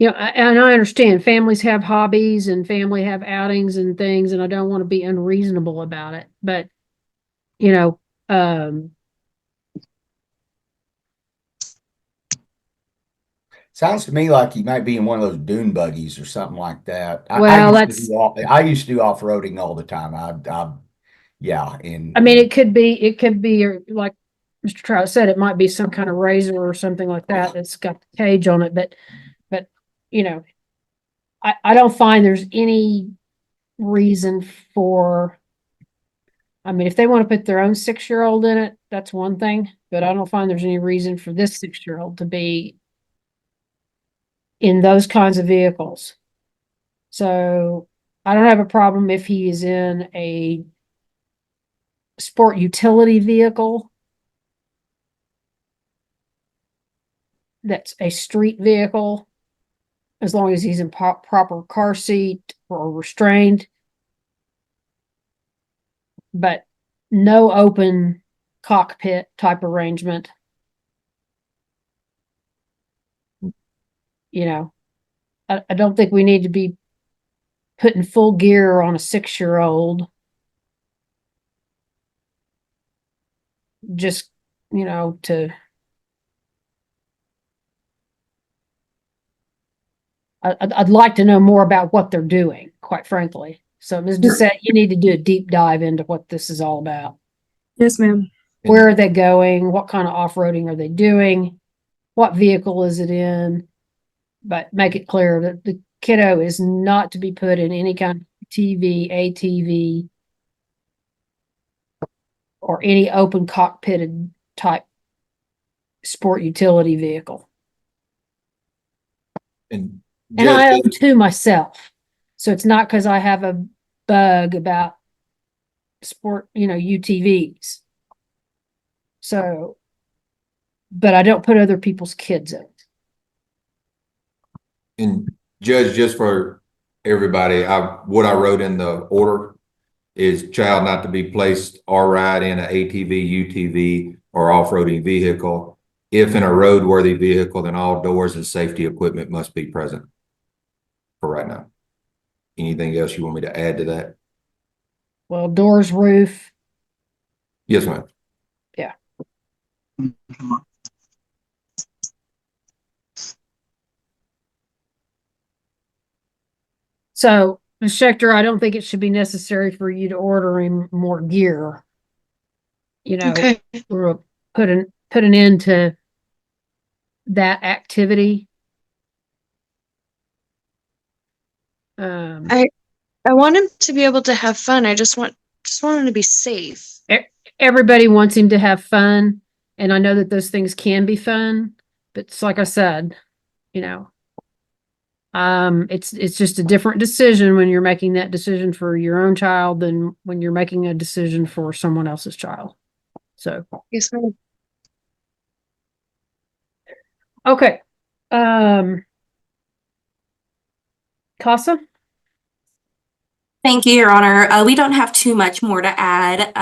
And I understand families have hobbies and family have outings and things, and I don't want to be unreasonable about it, but sounds to me like you might be in one of those dune buggies or something like that. Well, I used to do off-roading all the time. Yeah. I mean, it could be like Mr. Trout said, it might be some kind of razor or something like that that's got the cage on it, but I don't find there's any reason for, I mean, if they want to put their own 6-year-old in it, that's one thing, but I don't find there's any reason for this 6-year-old to be in those kinds of vehicles. So I don't have a problem if he is in a sport utility vehicle that's a street vehicle, as long as he's in proper car seat or restrained, but no open cockpit type arrangement. I don't think we need to be putting full gear on a 6-year-old. Just, I'd like to know more about what they're doing, quite frankly. So, Ms. Doucette, you need to do a deep dive into what this is all about. Yes, ma'am. Where are they going? What kind of off-roading are they doing? What vehicle is it in? But make it clear that the kiddo is not to be put in any kind of TV, ATV, or any open cockpitted type sport utility vehicle. And I own 2 myself. So it's not because I have a bug about sport, UTVs. So, but I don't put other people's kids in. And Judge, just for everybody, what I wrote in the order is child not to be placed or ride in an ATV, UTV, or off-roading vehicle. If in a roadworthy vehicle, then all doors and safety equipment must be present for right now. Anything else you want me to add to that? Well, doors, roof. Yes, ma'am. Yeah. So, Ms. Schechter, I don't think it should be necessary for you to order him more gear. Okay. We'll put an end to that activity. I want him to be able to have fun. I just want him to be safe. Everybody wants him to have fun, and I know that those things can be fun, but it's like I said, it's just a different decision when you're making that decision for your own child than when you're making a decision for someone else's child. So yes, ma'am. Okay. Casa? Thank you, Your Honor. We don't have too much more to add.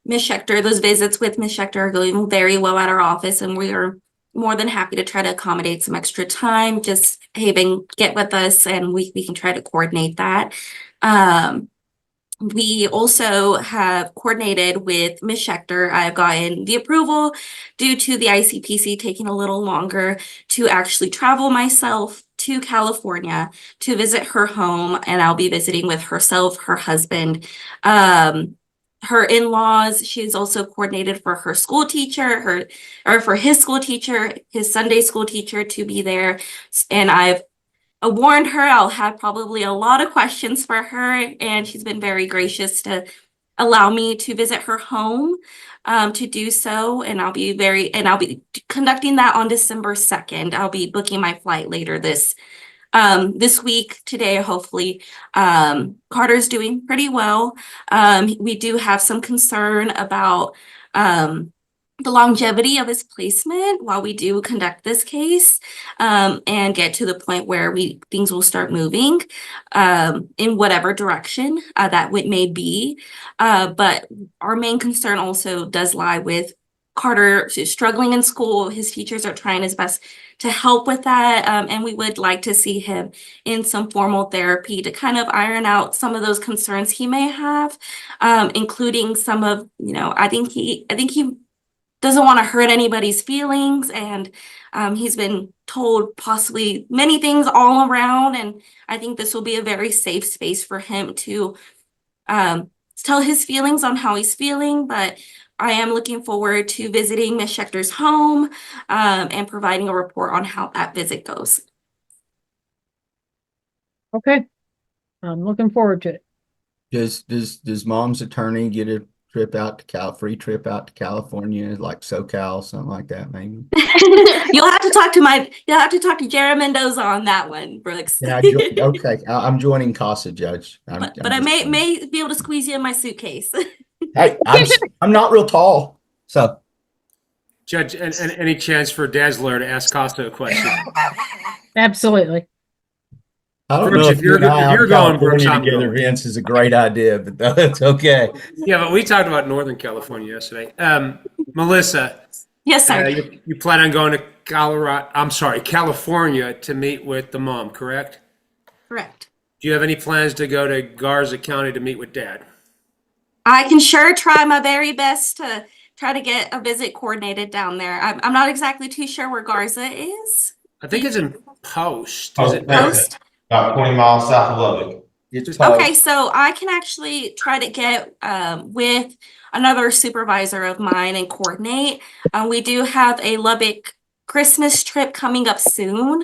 Ms. Schechter, those visits with Ms. Schechter are going very well at our office, and we are more than happy to try to accommodate some extra time. Just get with us and we can try to coordinate that. We also have coordinated with Ms. Schechter. I've gotten the approval due to the ICPC taking a little longer to actually travel myself to California to visit her home, and I'll be visiting with herself, her husband, her in-laws. She's also coordinated for her school teacher, for his school teacher, his Sunday school teacher to be there. And I've warned her I'll have probably a lot of questions for her, and she's been very gracious to allow me to visit her home to do so. And I'll be conducting that on December 2nd. I'll be booking my flight later this week, today, hopefully. Carter's doing pretty well. We do have some concern about the longevity of his placement while we do conduct this case, and get to the point where things will start moving in whatever direction that may be. But our main concern also does lie with Carter struggling in school. His teachers are trying his best to help with that, and we would like to see him in some formal therapy to kind of iron out some of those concerns he may have, including some of, I think he doesn't want to hurt anybody's feelings, and he's been told possibly many things all around, and I think this will be a very safe space for him to tell his feelings on how he's feeling. But I am looking forward to visiting Ms. Schechter's home and providing a report on how that visit goes. Okay. I'm looking forward to it. Does mom's attorney get a trip out to free trip out to California, like SoCal, something like that, maybe? You'll have to talk to Jared Mendoza on that one, Brooks. Yeah, okay. I'm joining CASA, Judge. But I may be able to squeeze you in my suitcase. Hey, I'm not real tall, so. Judge, and any chance for Dazzler to ask Costa a question? Absolutely. I don't Brooks, know if you're going, Brooks, I'm together, going. Vince, is a great idea, but that's okay. Yeah, but we talked about Northern California yesterday. Melissa. Yes, sir. You plan on going to California to meet with the mom, correct? Correct. Do you have any plans to go to Garza County to meet with Dad? I can sure try my very best to try to get a visit coordinated down there. I'm not exactly too sure where Garza is. I think it's in Post. Oh, Is it Post? About 20 miles south of Lubbock. Okay, so I can actually try to get with another supervisor of mine and coordinate. We do have a Lubbock Christmas trip coming up soon,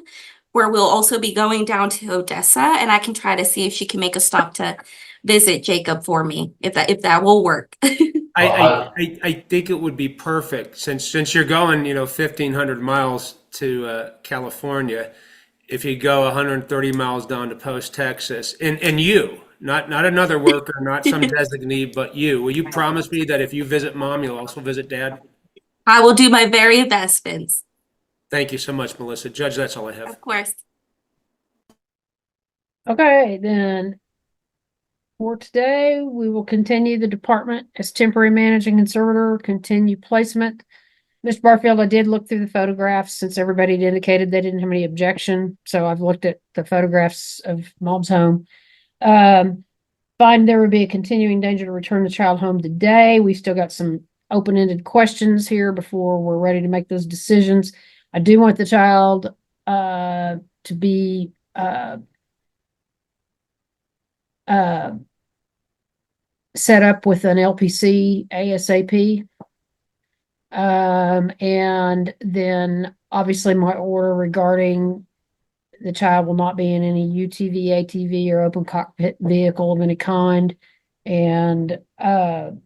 where we'll also be going down to Odessa, and I can try to see if she can make a stop to visit Jacob for me, if that will work. I think it would be perfect since you're going 1,500 miles to California. If you go 130 miles down to Post, Texas, and you, not another worker, not some designee, but you, will you promise me that if you visit Mom, you'll also visit Dad? I will do my very best, Vince. Thank you so much, Melissa. Judge, that's all I have. Of course. Okay, then for today, we will continue the department as temporary managing conservator, continue placement. Mr. Barfield, I did look through the photographs since everybody had indicated they didn't have any objection. So I've looked at the photographs of Mom's home. Find there would be a continuing danger to return the child home today. We've still got some open-ended questions here before we're ready to make those decisions. I do want the child to be set up with an LPC ASAP. And then obviously my order regarding the child will not be in any UTV, ATV, or open cockpit vehicle of any kind. And I'll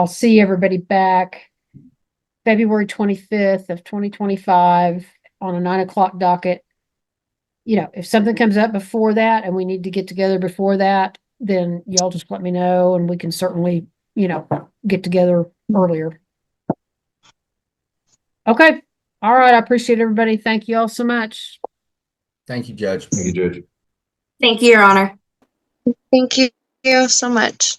see everybody back February 25th of 2025 on a 9 o'clock docket. If something comes up before that and we need to get together before that, then y'all just let me know and we can certainly, get together earlier. Okay. All right. I appreciate everybody. Thank you all so much. Thank you, Judge. Thank you, Judge. Thank you, Your Honor. Thank you so much.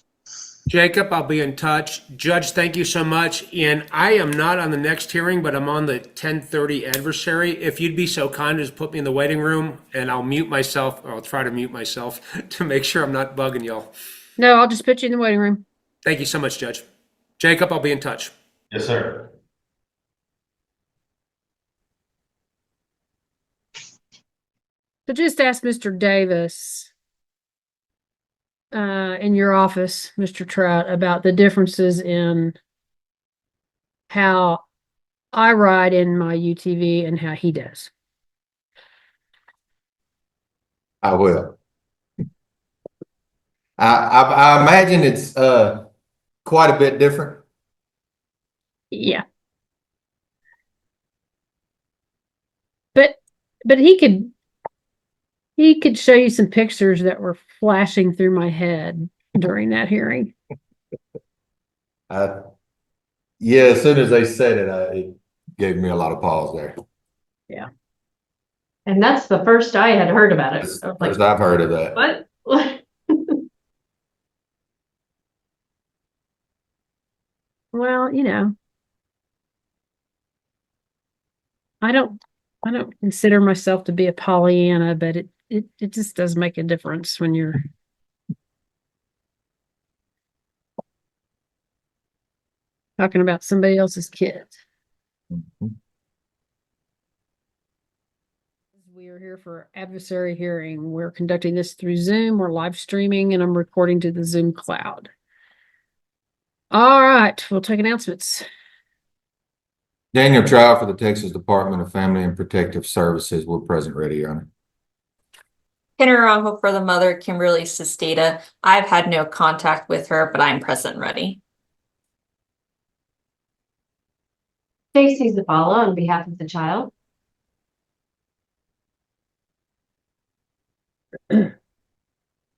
Jacob, I'll be in touch. Judge, thank you so much. And I am not on the next hearing, but I'm on the 10:30 adversary. If you'd be so kind as put me in the waiting room, and I'll mute myself, or I'll try to mute myself to make sure I'm not bugging y'all. No, I'll just put you in the waiting room. Thank you so much, Judge. Jacob, I'll be in touch. Yes, sir. So just ask Mr. Davis in your office, Mr. Trout, about the differences in how I ride in my UTV and how he does. I will. I imagine it's quite a bit different. Yeah. But he could show you some pictures that were flashing through my head during that hearing. Yeah, as soon as they said it, it gave me a lot of pause there. Yeah. And that's the first I had heard about it. That's I was the first like, I've heard of that. what? Well, I don't consider myself to be a Pollyanna, but it just does make a difference when you're talking about somebody else's kids. We are here for adversary hearing. We're conducting this through Zoom. We're live streaming and I'm recording to the Zoom cloud. All right, we'll take announcements. Daniel Trial for the Texas Department of Family and Protective Services. We're present ready, Your Honor. Panorama for the mother, Kimberly Sesteta. I've had no contact with her, but I'm present and ready. Stacy Zavala on behalf of the child.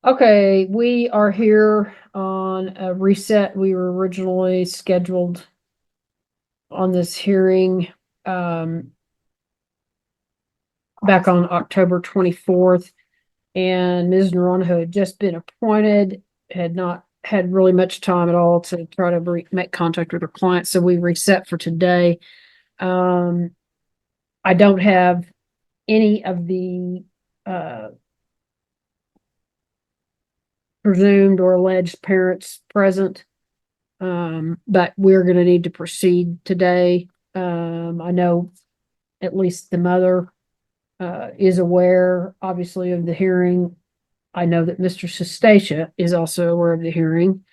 Okay, we are here on a reset. We were originally scheduled on this hearing back on October 24th, and Ms. Naranjo had just been appointed, had not had really much time at all to try to make contact with her client, so we reset for today. I don't have any of the presumed or alleged parents present, but we're going to need to proceed today. I know at least the mother is aware, obviously, of the hearing. I know that Mr. Sesteta is also aware of the hearing,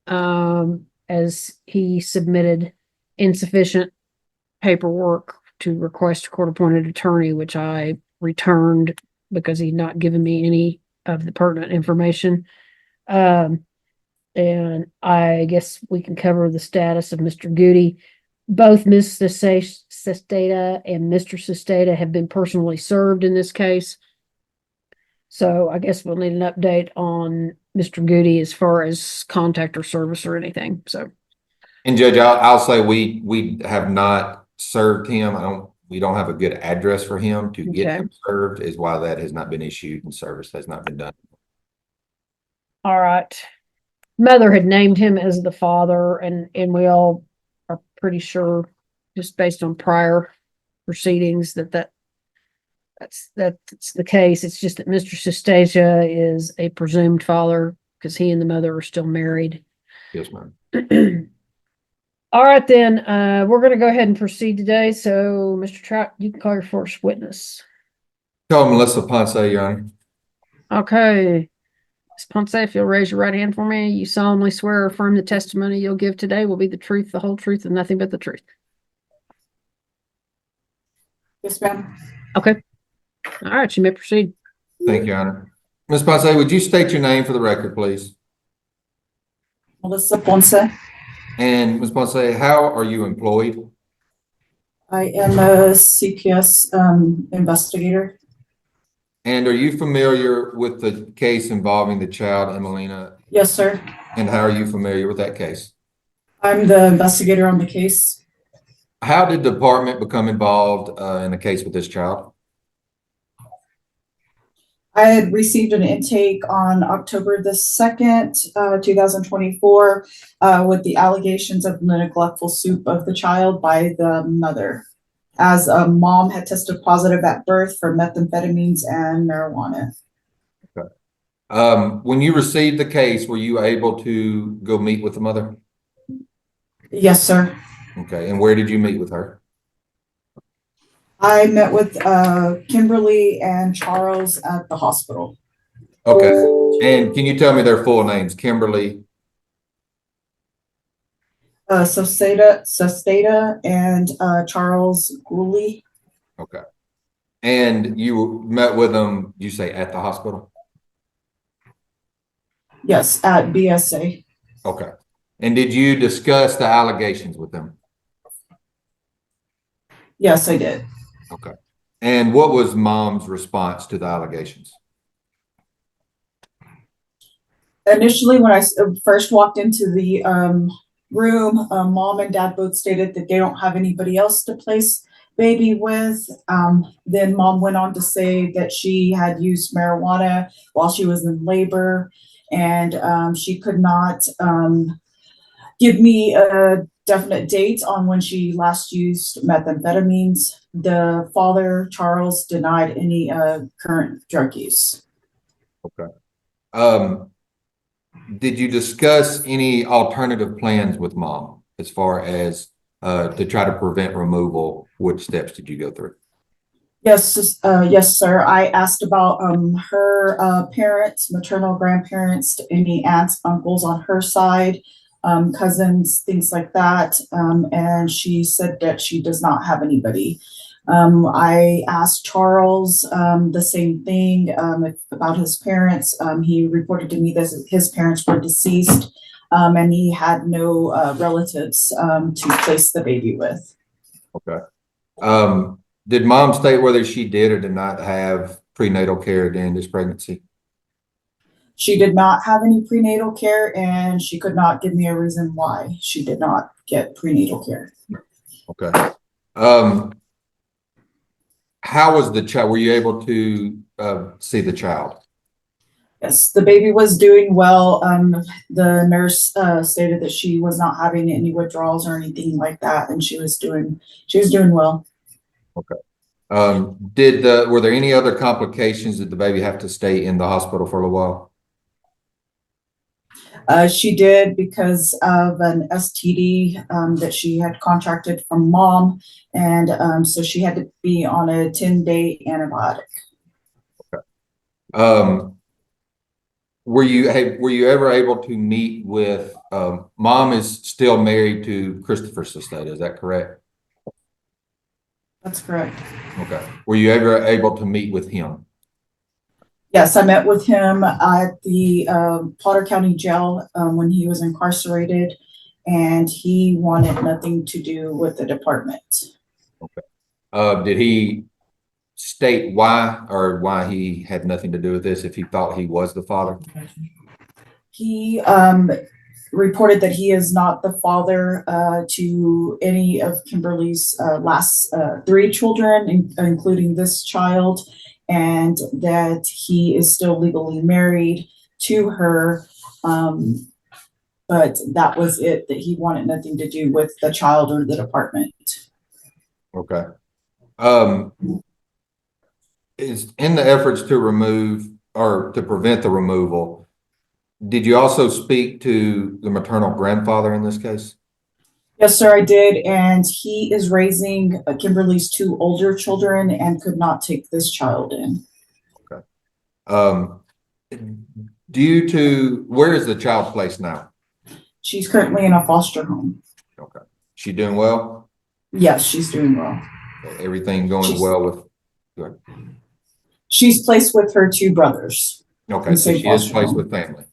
as he submitted insufficient paperwork to request a court-appointed attorney, which I returned because he'd not given me any of the pertinent information. And I guess we can cover the status of Mr. Goody. Both Ms. Sesteta and Mr. Sesteta have been personally served in this case. So I guess we'll need an update on Mr. Goody as far as contact or service or anything. So, and Judge, I'll say we have not served him. We don't have a good address for him to get him served, is why that has not been issued and service has not been done. All right. Mother had named him as the father, and we all are pretty sure, just based on prior proceedings, that's the case. It's just that Mr. Sesteta is a presumed father because he and the mother are still married. Yes, ma'am. All right, then, we're going to go ahead and proceed today. So, Mr. Trout, you can call your first witness. Call Melissa Ponce, Your Honor. Okay. Ms. Ponce, if you'll raise your right hand for me, you solemnly swear or affirm the testimony you'll give today will be the truth, the whole truth, and nothing but the truth. Yes, ma'am. Okay. All right, you may proceed. Thank you, Your Honor. Ms. Ponce, would you state your name for the record, please? Melissa Ponce. And Ms. Ponce, how are you employed? I am a CPS investigator. And are you familiar with the case involving the child, Emilina? Yes, sir. And how are you familiar with that case? I'm the investigator on the case. How did the department become involved in the case with this child? I had received an intake on October the 2nd, 2024, with the allegations of the neglectful soup of the child by the mother, as a mom had tested positive at birth for methamphetamines and marijuana. Okay. When you received the case, were you able to go meet with the mother? Yes, sir. Okay. And where did you meet with her? I met with Kimberly and Charles at the hospital. Okay. And can you tell me their full names? Kimberly? Sesteta and Charles Gooley. Okay. And you met with them, you say at the hospital? Yes, at BSA. Okay. And did you discuss the allegations with them? Yes, I did. Okay. And what was mom's response to the allegations? Initially, when I first walked into the room. Mom and dad both stated that they don't have anybody else to place baby with. Then mom went on to say that she had used marijuana while she was in labor, and she could not give me a definite date on when she last used methamphetamines. The father, Charles, denied any current drug use. Okay. Did you discuss any alternative plans with mom as far as to try to prevent removal? Which steps did you go through? Yes, yes, sir. I asked about her parents, maternal grandparents, any aunts, uncles on her side, cousins, things like that. And she said that she does not have anybody. I asked Charles the same thing about his parents. He reported to me that his parents were deceased, and he had no relatives to place the baby with. Okay. Did mom state whether she did or did not have prenatal care during this pregnancy? She did not have any prenatal care, and she could not give me a reason why she did not get prenatal care. Okay. How was the child? Were you able to see the child? Yes, the baby was doing well. The nurse stated that she was not having any withdrawals or anything like that, and she was doing well. Okay. Were there any other complications? Did the baby have to stay in the hospital for a little while? She did, because of an STD that she had contracted from mom, and so she had to be on a 10-day antibiotic. Okay. Were you ever able to meet with mom is still married to Christopher Sesteta, is that correct? That's correct. Okay. Were you ever able to meet with him? Yes, I met with him at the Potter County Jail when he was incarcerated, and he wanted nothing to do with the department. Okay. Did he state why he had nothing to do with this if he thought he was the father? He reported that he is not the father to any of Kimberly's last 3 children, including this child, and that he is still legally married to her. But that was it, that he wanted nothing to do with the child or the department. Okay. Is in the efforts to remove or to prevent the removal, did you also speak to the maternal grandfather in this case? Yes, sir, I did, and he is raising Kimberly's 2 older children and could not take this child in. Okay. Where is the child placed now? She's currently in a foster home. Okay. She doing well? Yes, she's doing well. Everything going well with? Good. She's placed with her 2 brothers. Okay, so she is placed with family.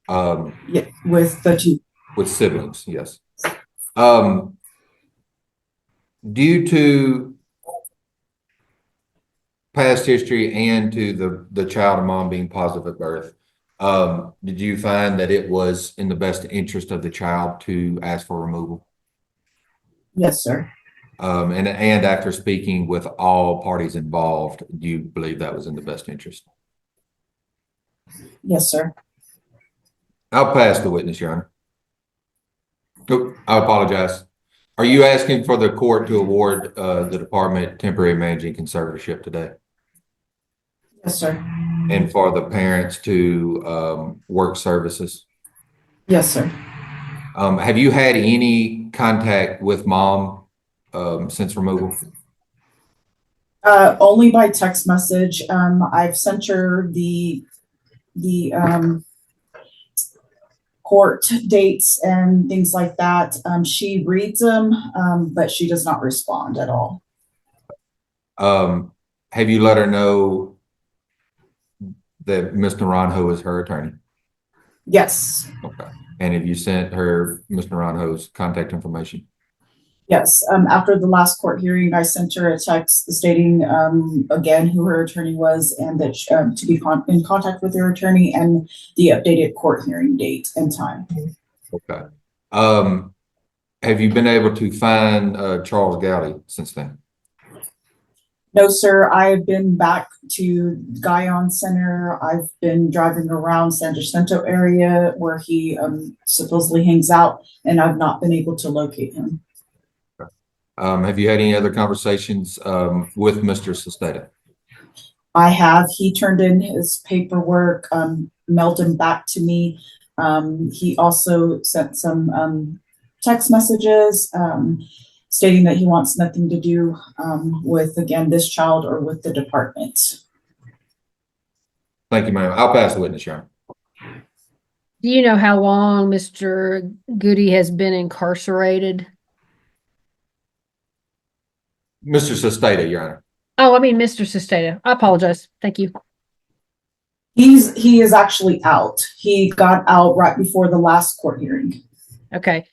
Yeah, with the 2. With siblings, yes. Due to past history and to the child and mom being positive at birth, did you find that it was in the best interest of the child to ask for removal? Yes, sir. And after speaking with all parties involved, do you believe that was in the best interest? Yes, sir. I'll pass the witness, Your Honor. Oh, I apologize. Are you asking for the court to award the department temporary managing conservatorship today? Yes, sir. And for the parents to work services? Yes, sir. Have you had any contact with mom since removal? Only by text message. I've sent her the court dates and things like that. She reads them, but she does not respond at all. Have you let her know that Ms. Naranjo is her attorney? Yes. Okay. And have you sent her Ms. Naranjo's contact information? Yes. After the last court hearing, I sent her a text stating again who her attorney was, and that to be in contact with her attorney, and the updated court hearing date and time. Okay. Have you been able to find Charles Gowdy since then? No, sir. I've been back to Guyon Center. I've been driving around San Jacinto area where he supposedly hangs out, and I've not been able to locate him. Have you had any other conversations with Mr. Sesteta? I have. He turned in his paperwork, mailed him back to me. He also sent some text messages stating that he wants nothing to do with, again, this child or with the department. Thank you, ma'am. I'll pass the witness, Your Honor. Do you know how long Mr. Goody has been incarcerated? Mr. Sesteta, Your Honor. Oh, I mean, Mr. Sesteta. I apologize. Thank you. He is actually out. He got out right before the last court hearing. Okay.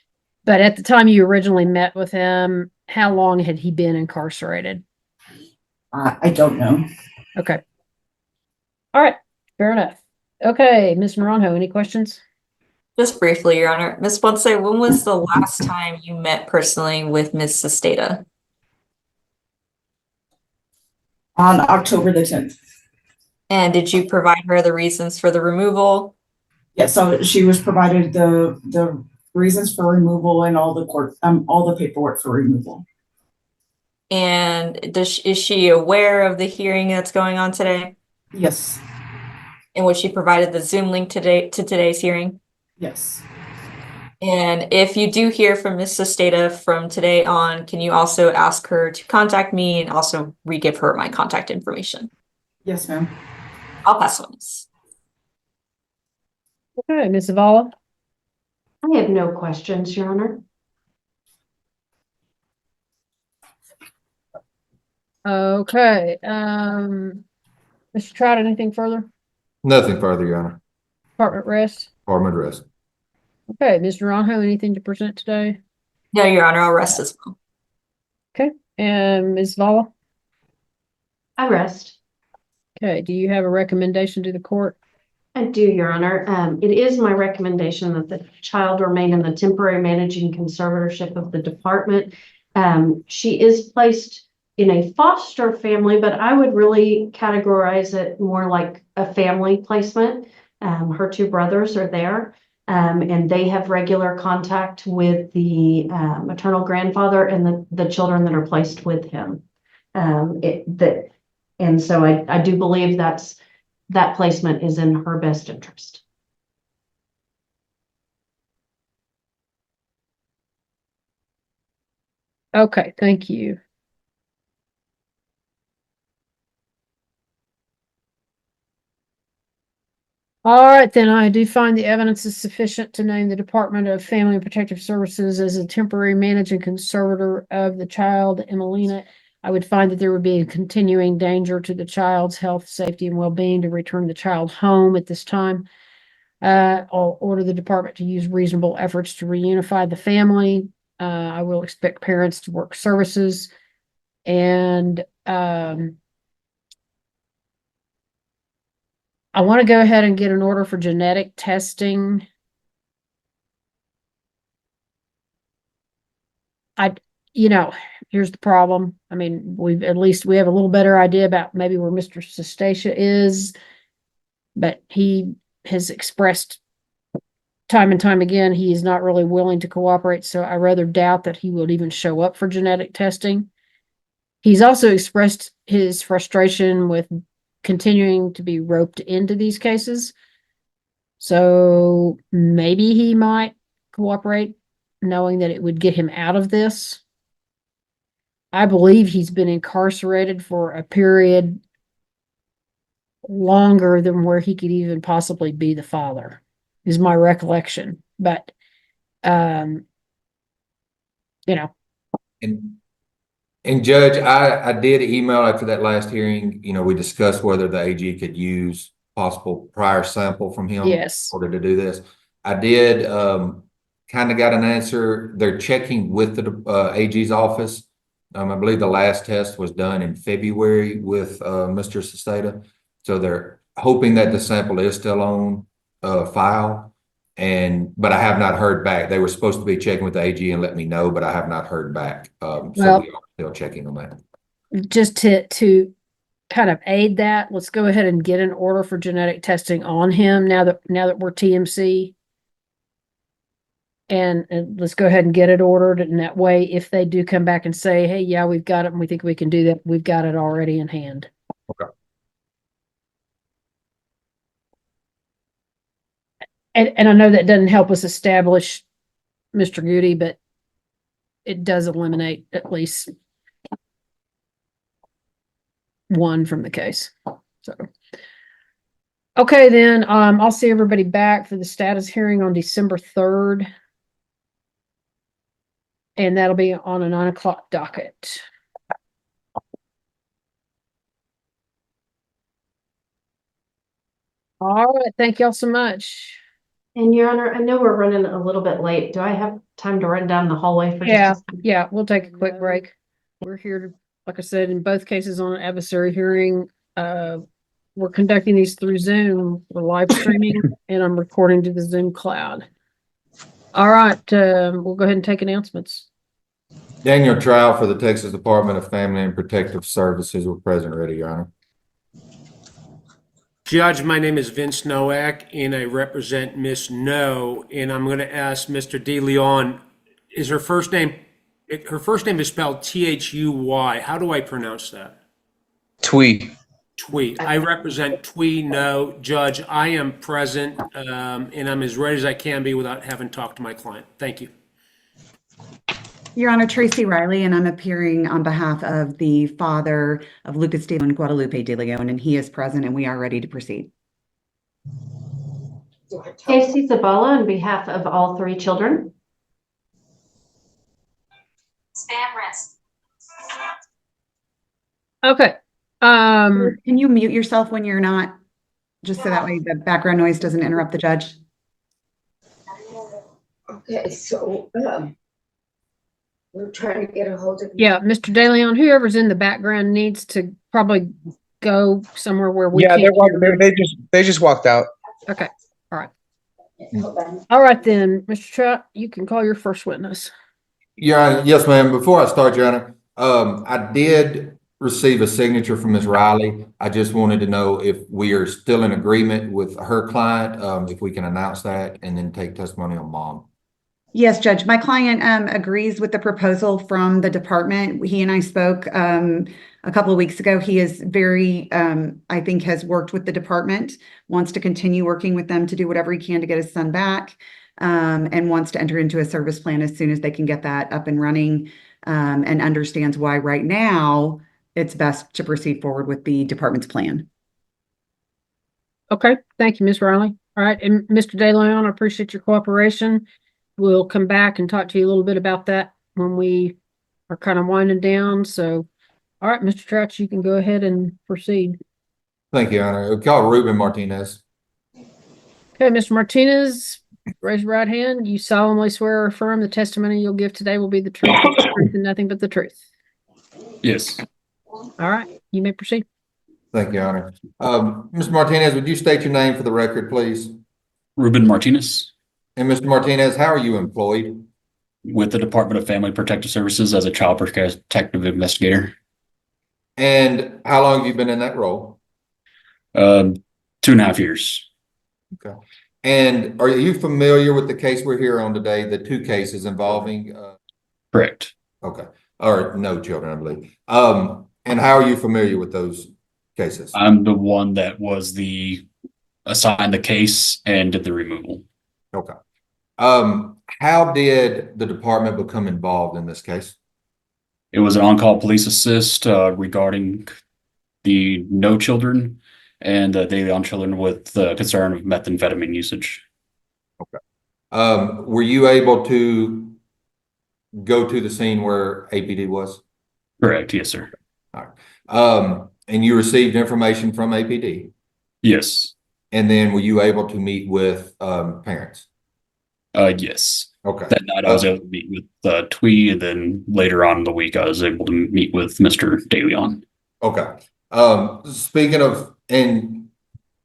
But at the time you originally met with him, how long had he been incarcerated? I don't know. Okay. All right. Fair enough. Okay. Ms. Naranjo, any questions? Just briefly, Your Honor. Ms. Ponce, when was the last time you met personally with Ms. Sesteta? On October the 10th. And did you provide her the reasons for the removal? Yes, so she was provided the reasons for removal and all the paperwork for removal. And is she aware of the hearing that's going on today? Yes. And was she provided the Zoom link to today's hearing? Yes. And if you do hear from Ms. Sesteta from today on, can you also ask her to contact me and also re-give her my contact information? Yes, ma'am. I'll pass on this. Okay, Ms. Zavala? I have no questions, Your Honor. Okay. Mr. Trout, anything further? Nothing further, Your Honor. Department rest? Department rest. Okay, Ms. Naranjo, anything to present today? No, Your Honor, I'll rest as well. Okay, and Ms. Vala? I rest. Okay, do you have a recommendation to the court? I do, Your Honor. It is my recommendation that the child remain in the temporary managing conservatorship of the department. She is placed in a foster family, but I would really categorize it more like a family placement. Her two brothers are there, and they have regular contact with the maternal grandfather and the children that are placed with him. And so I do believe that placement is in her best interest. Okay, thank you. All right, then I do find the evidence is sufficient to name the Department of Family and Protective Services as a temporary managing conservator of the child, Emilina. I would find that there would be a continuing danger to the child's health, safety, and well-being to return the child home at this time. I'll order the department to use reasonable efforts to reunify the family. I will expect parents to work services and I want to go ahead and get an order for genetic testing. Here's the problem. I mean, we have a little better idea about maybe where Mr. Sesteta is, but he has expressed time and time again he is not really willing to cooperate, so I rather doubt that he would even show up for genetic testing. He's also expressed his frustration with continuing to be roped into these cases. So maybe he might cooperate, knowing that it would get him out of this. I believe he's been incarcerated for a period longer than where he could even possibly be the father, is my recollection. But, And Judge, I did email after that last hearing, we discussed whether the AG could use possible prior sample from him. Yes. In order to do this. I did kind of got an answer. They're checking with the AG's office. I believe the last test was done in February with Mr. Sesteta. So they're hoping that the sample is still on file. But I have not heard back. They were supposed to be checking with the AG and let me know, but I have not heard back. So Well- we are still checking on that. Just to kind of aid that, let's go ahead and get an order for genetic testing on him now that we're TMC. And let's go ahead and get it ordered. And that way, if they do come back and say, hey, yeah, we've got it and we think we can do that, we've got it already in hand. Okay. And I know that doesn't help us establish Mr. Goody, but it does eliminate at least one from the case. So, okay, then I'll see everybody back for the status hearing on December 3rd. And that'll be on a 9 o'clock docket. All right, thank y'all so much. And Your Honor, I know we're running a little bit late. Do I have time to run down the hallway for Yeah, just a second? yeah, we'll take a quick break. We're here to, like I said, in both cases on an adversary hearing. We're conducting these through Zoom. We're live streaming and I'm recording to the Zoom cloud. All right, we'll go ahead and take announcements. Daniel Trout for the Texas Department of Family and Protective Services were present ready, Your Honor. Judge, my name is Vince Nowak, and I represent Miss No, and I'm going to ask Mr. DeLeon, is her first name is spelled Thui. How do I pronounce that? Twee. Twee. I represent Twee No. Judge, I am present, and I'm as ready as I can be without having talked to my client. Thank you. Your Honor, Tracy Riley, and I'm appearing on behalf of the father of Lucas De Leon and Guadalupe De Leon, and he is present and we are ready to proceed. Casey Zabala on behalf of all three children. Spam risk. Okay. Can you mute yourself when you're not, just so that way the background noise doesn't interrupt the judge? Okay, so we're trying to get a hold of. Yeah, Mr. DeLeon, whoever's in the background needs to probably go somewhere where we Yeah, can't hear them. they just walked out. Okay, all right. Hold on. All right then, Mr. Trout, you can call your first witness. Your Honor, yes, ma'am. Before I start, Your Honor, I did receive a signature from Ms. Riley. I just wanted to know if we are still in agreement with her client, if we can announce that and then take testimony on mom. Yes, Judge. My client agrees with the proposal from the department. He and I spoke a couple of weeks ago. He is very, I think, has worked with the department, wants to continue working with them to do whatever he can to get his son back, and wants to enter into a service plan as soon as they can get that up and running, and understands why right now it's best to proceed forward with the department's plan. Okay, thank you, Ms. Riley. All right, and Mr. DeLeon, I appreciate your cooperation. We'll come back and talk to you a little bit about that when we are kind of winding down. So, all right, Mr. Trout, you can go ahead and proceed. Thank you, Your Honor. We call Ruben Martinez. Okay, Mr. Martinez, raise your right hand. You solemnly swear or affirm the testimony you'll give today will be the truth, the truth, and nothing but the truth. Yes. All right, you may proceed. Thank you, Your Honor. Mr. Martinez, would you state your name for the record, please? Ruben Martinez. And Mr. Martinez, how are you employed? With the Department of Family Protective Services as a child protective investigator. And how long have you been in that role? 2.5 years. Okay. And are you familiar with the case we're here on today, the two cases involving? Correct. Okay. Or no children, I believe. And how are you familiar with those cases? I'm the one that was assigned the case and did the removal. Okay. How did the department become involved in this case? It was an on-call police assist regarding the no children and daily on children with the concern of methamphetamine usage. Okay. Were you able to go to the scene where APD was? Correct. Yes, sir. All right. And you received information from APD? Yes. And then were you able to meet with parents? Yes. Okay. That night I was able to meet with Twee, and then later on in the week I was able to meet with Mr. DeLeon. Okay. Speaking of, and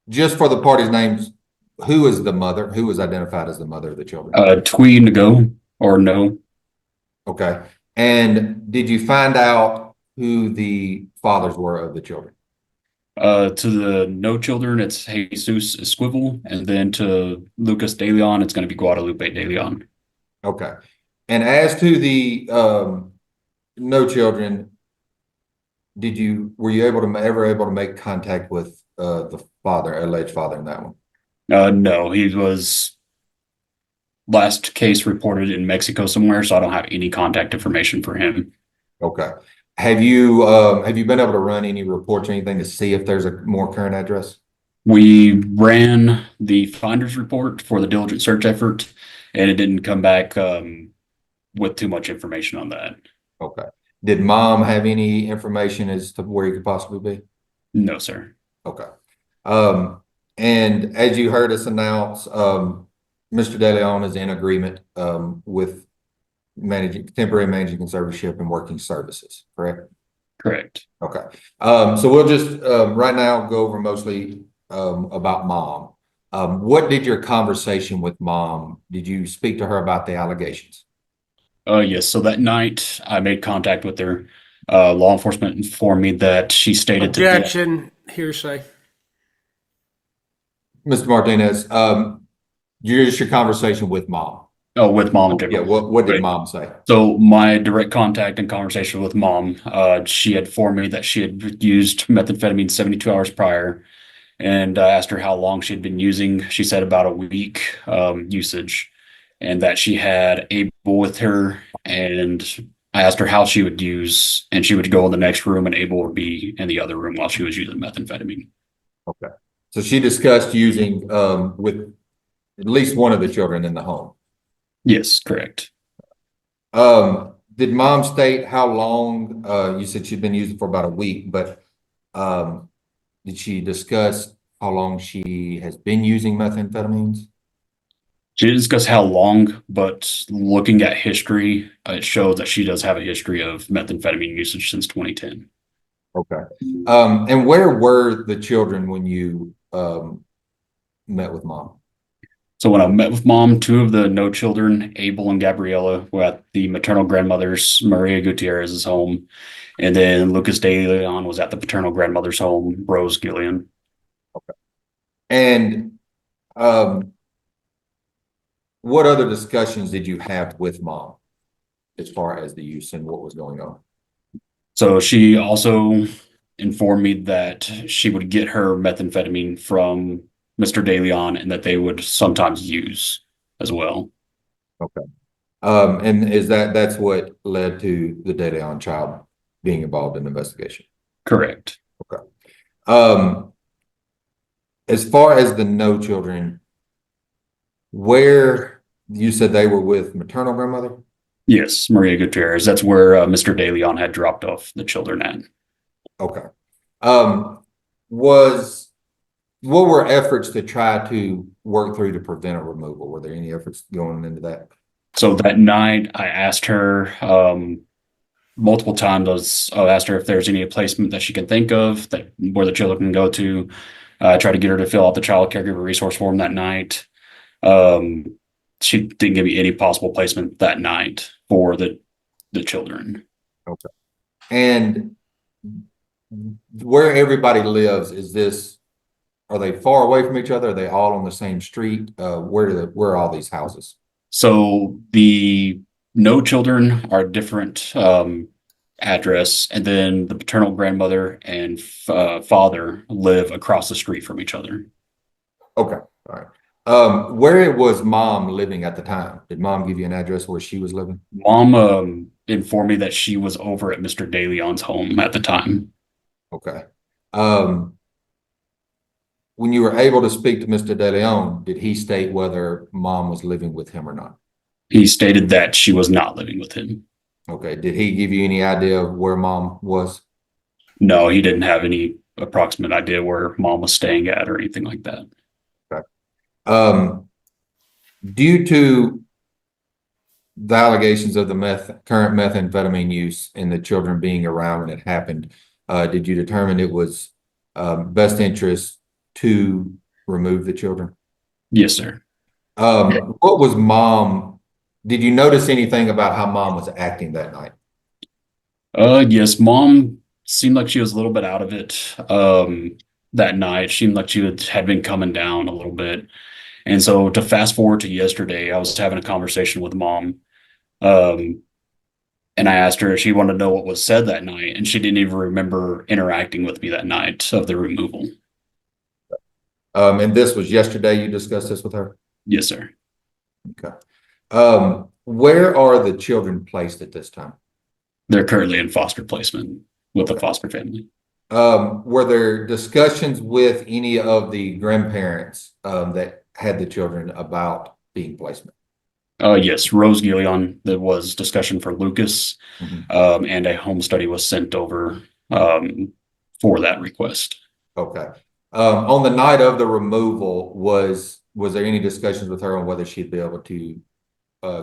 just for the parties' names who is the mother? Who was identified as the mother of the children? Twee Ngo or no. Okay. And did you find out who the fathers were of the children? To the no children, it's Jesus Esquivel, and then to Lucas De Leon, it's going to be Guadalupe De Leon. Okay. And as to the no children, were you ever able to make contact with the father, alleged father in that one? No, he was last case reported in Mexico somewhere, so I don't have any contact information for him. Okay. Have you been able to run any reports or anything to see if there's a more current address? We ran the finder's report for the diligent search effort, and it didn't come back with too much information on that. Okay. Did mom have any information as to where he could possibly be? No, sir. Okay. And as you heard us announce, Mr. De Leon is in agreement with temporary managing conservatorship and working services, correct? Correct. Okay. So we'll just right now go over mostly about mom. What did your conversation with mom? Did you speak to her about the allegations? Yes. So that night I made contact with her. Law enforcement informed me that she stated Objection, hearsay. Mr. Martinez, your conversation with mom. Oh, with mom in general. Yeah, what did mom say? So my direct contact and conversation with mom, she had informed me that she had used methamphetamine 72 hours prior, and I asked her how long she had been using. She said about a week usage, and that she had Abel with her, and I asked her how she would use, and she would go in the next room and Abel would be in the other room while she was using methamphetamine. Okay. So she discussed using with at least one of the children in the home. Yes, correct. Did mom state how long, you said she'd been using for about a week, but did she discuss how long she has been using methamphetamines? She didn't discuss how long, but looking at history, it shows that she does have a history of methamphetamine usage since 2010. Okay. And where were the children when you met with mom? So when I met with mom, two of the no children, Abel and Gabriela, were at the maternal grandmother's, Maria Gutierrez's home. And then Lucas De Leon was at the paternal grandmother's home, Rose Gillian. Okay. And what other discussions did you have with mom as far as the use and what was going on? So she also informed me that she would get her methamphetamine from Mr. De Leon and that they would sometimes use as well. Okay. And that's what led to the De Leon child being involved in the investigation? Correct. Okay. As far as the no children, where you said they were with maternal grandmother? Yes, Maria Gutierrez. That's where Mr. De Leon had dropped off the children at. Okay. What were efforts to try to work through to prevent a removal? Were there any efforts going into that? So that night I asked her multiple times. I asked her if there's any placement that she can think of that where the children can go to. I tried to get her to fill out the child caregiver resource form that night. She didn't give me any possible placement that night for the children. Okay. And where everybody lives, are they far away from each other? Are they all on the same street? Where are all these houses? So the no children are different address, and then the paternal grandmother and father live across the street from each other. Okay. All right. Where was mom living at the time? Did mom give you an address where she was living? Mom informed me that she was over at Mr. De Leon's home at the time. Okay. When you were able to speak to Mr. De Leon, did he state whether mom was living with him or not? He stated that she was not living with him. Okay. Did he give you any idea of where mom was? No, he didn't have any approximate idea where mom was staying at or anything like that. Okay. Due to the allegations of the current methamphetamine use and the children being around when it happened, did you determine it was best interest to remove the children? Yes, sir. What was mom? Did you notice anything about how mom was acting that night? Yes, mom seemed like she was a little bit out of it. That night, seemed like she had been coming down a little bit. And so to fast forward to yesterday, I was having a conversation with mom. Um, and I asked her if she wanted to know what was said that night, and she didn't even remember interacting with me that night of the removal. And this was yesterday you discussed this with her? Yes, sir. Okay. Where are the children placed at this time? They're currently in foster placement with a foster family. Were there discussions with any of the grandparents that had the children about being placement? Yes, Rose Gillion, there was discussion for Lucas, and a home study was sent over for that request. Okay. On the night of the removal, was there any discussions with her on whether she'd be able to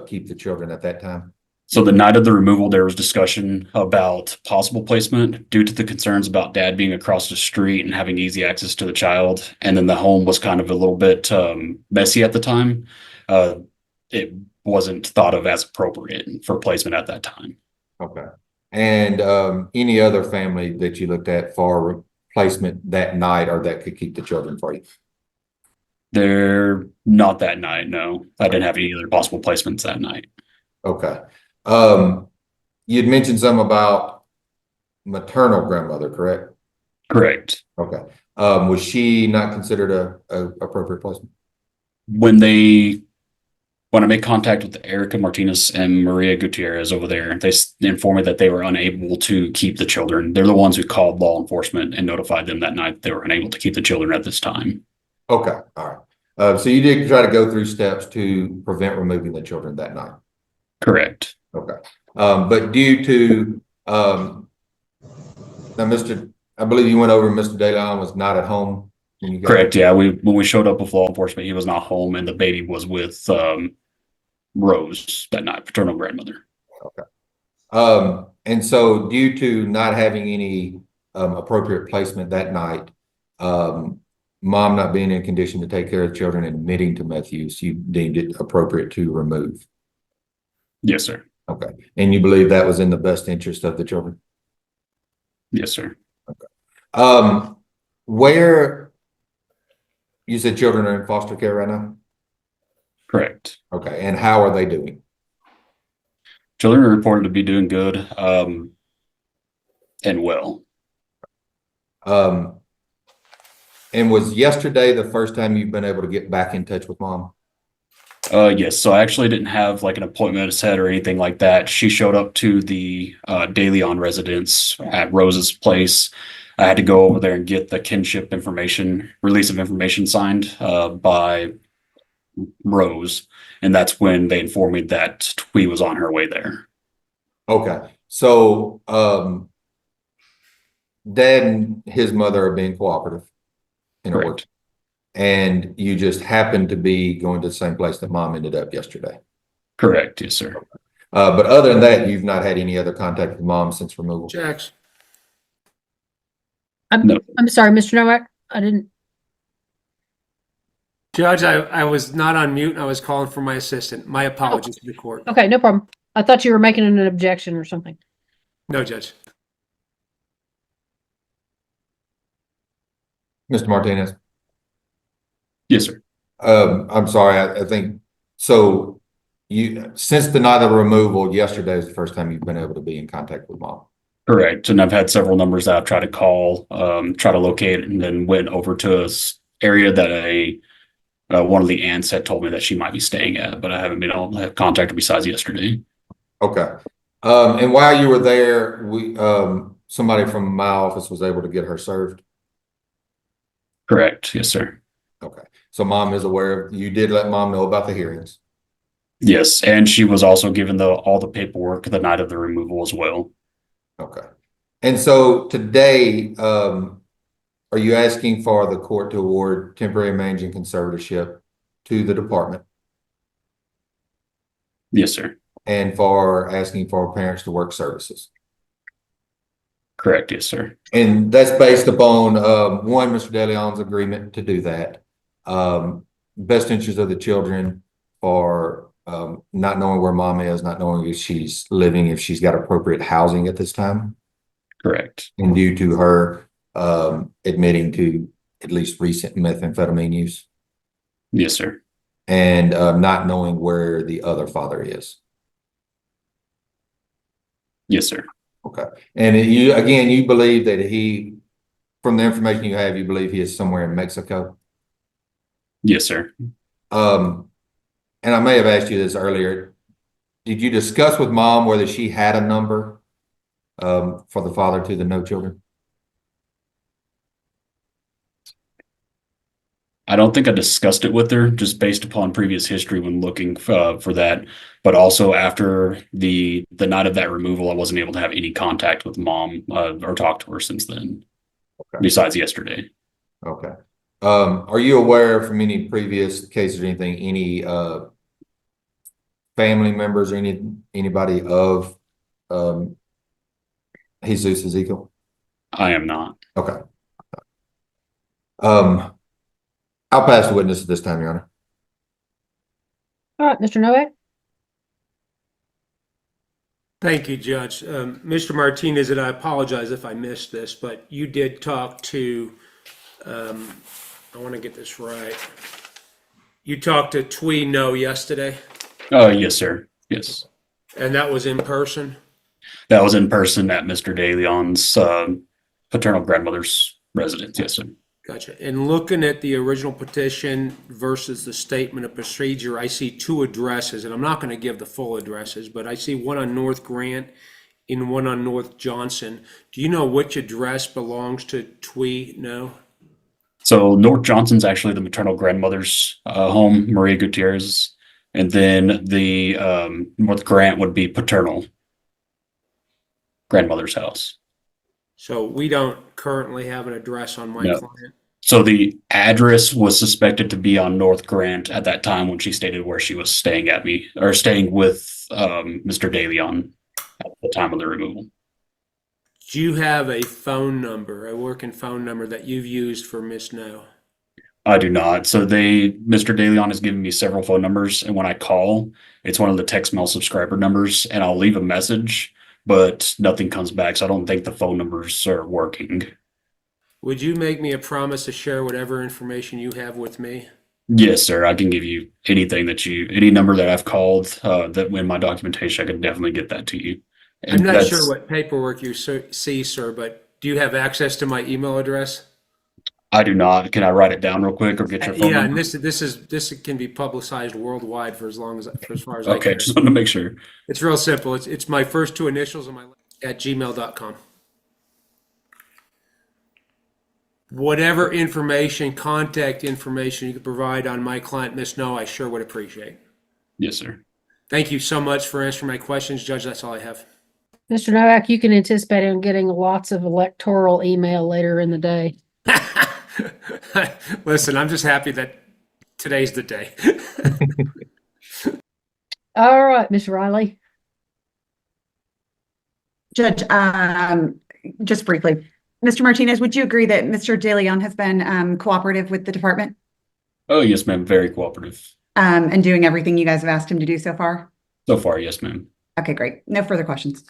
keep the children at that time? So the night of the removal, there was discussion about possible placement due to the concerns about dad being across the street and having easy access to the child. And then the home was kind of a little bit messy at the time. It wasn't thought of as appropriate for placement at that time. Okay. And any other family that you looked at for placement that night or that could keep the children for you? They're not that night, no. I didn't have any other possible placements that night. Okay. You'd mentioned some about maternal grandmother, correct? Correct. Okay. Was she not considered a appropriate placement? When I made contact with Erica Martinez and Maria Gutierrez over there, they informed me that they were unable to keep the children. They're the ones who called law enforcement and notified them that night they were unable to keep the children at this time. Okay. All right. So you did try to go through steps to prevent removing the children that night? Correct. Okay. But due to now, I believe you went over Mr. DeLeon was not at home when you got Correct. Yeah. When we showed up with law enforcement, he was not home and the baby was with Rose that night, paternal grandmother. Okay. And so due to not having any appropriate placement that night, mom not being in condition to take care of the children and admitting to meth use, you deemed it appropriate to remove? Yes, sir. Okay. And you believe that was in the best interest of the children? Yes, sir. Okay. Where you said children are in foster care right now? Correct. Okay. And how are they doing? Children are reported to be doing good and well. And was yesterday the first time you've been able to get back in touch with mom? Yes. So I actually didn't have like an appointment set or anything like that. She showed up to the De Leon residence at Rose's place. I had to go over there and get the kinship information, release of information signed by Rose. And that's when they informed me that Twee was on her way there. Okay. So dad and his mother are being cooperative in a word. And you just happened to be going to the same place that mom ended up yesterday. Correct. Yes, sir. But other than that, you've not had any other contact with mom since removal? Jax. I'm sorry, Mr. Nowak. I didn't. Judge, I was not on mute. I was calling for my assistant. My apologies to the court. Okay, no problem. I thought you were making an objection or something. No, Judge. Mr. Martinez? Yes, sir. I'm sorry. I think so. Since the night of removal, yesterday is the first time you've been able to be in contact with mom. Correct. And I've had several numbers that I've tried to call, try to locate, and then went over to an area that one of the aunts had told me that she might be staying at, but I haven't been able to have contact her besides yesterday. Okay. And while you were there, somebody from my office was able to get her served? Correct. Yes, sir. Okay. So mom is aware you did let mom know about the hearings? Yes. And she was also given all the paperwork the night of the removal as well. Okay. And so today, are you asking for the court to award temporary managing conservatorship to the department? Yes, sir. And for asking for parents to work services? Correct. Yes, sir. And that's based upon, one, Mr. DeLeon's agreement to do that. best interest of the children for not knowing where mom is, not knowing if she's living, if she's got appropriate housing at this time, Correct. and due to her admitting to at least recent methamphetamine use, Yes, sir. and not knowing where the other father is. Yes, sir. Okay. And you believe that from the information you have, you believe he is somewhere in Mexico? Yes, sir. And I may have asked you this earlier. Did you discuss with mom whether she had a number for the father to the no children? I don't think I discussed it with her, just based upon previous history when looking for that. But also after the night of that removal, I wasn't able to have any contact with mom or talk to her since then. Okay. Besides yesterday. Okay. Are you aware from any previous cases or anything, any family members or anybody of Jesus Ezekiel? I am not. Okay. I'll pass the witness at this time, Your Honor. All right, Mr. Novak. Thank you, Judge. Mr. Martinez, and I apologize if I missed this, but you did talk to, I want to get this right. You talked to Twee No yesterday? Yes, sir. Yes. And that was in person? That was in person at Mr. DeLeon's paternal grandmother's residence. Yes, sir. Gotcha. And looking at the original petition versus the statement of procedure, I see two addresses, and I'm not going to give the full addresses, but I see one on North Grant and one on North Johnson. Do you know which address belongs to Twee? No? So North Johnson's actually the maternal grandmother's home, Maria Gutierrez, and then the North Grant would be paternal grandmother's house. So we don't currently have an address on my No. client. So the address was suspected to be on North Grant at that time when she stated where she was staying with Mr. DeLeon at the time of the removal. Do you have a phone number, a working phone number that you've used for Miss No? I do not. So Mr. DeLeon has given me several phone numbers, and when I call, it's one of the text mail subscriber numbers, and I'll leave a message, but nothing comes back. So I don't think the phone numbers are working. Would you make me a promise to share whatever information you have with me? Yes, sir. I can give you any number that I've called that in my documentation, I can definitely get that to you. And I'm not sure what paperwork you see, sir, but do you have access to my email address? I do not. Can I write it down real quick or get your phone Yeah, number? and this can be publicized worldwide for as far as I Okay, care. just want to make sure. It's real simple. It's my first two initials and at gmail.com. Whatever contact information you could provide on my client, Miss No, I sure would appreciate. Yes, sir. Thank you so much for answering my questions, Judge. That's all I have. Mr. Novak, you can anticipate him getting lots of electoral email later in the day. Listen, I'm just happy that today's the day. All right, Ms. Riley. Judge, just briefly, Mr. Martinez, would you agree that Mr. DeLeon has been cooperative with the department? Oh, yes, ma'am. Very cooperative. And doing everything you guys have asked him to do so far? So far, yes, ma'am. Okay, great. No further questions.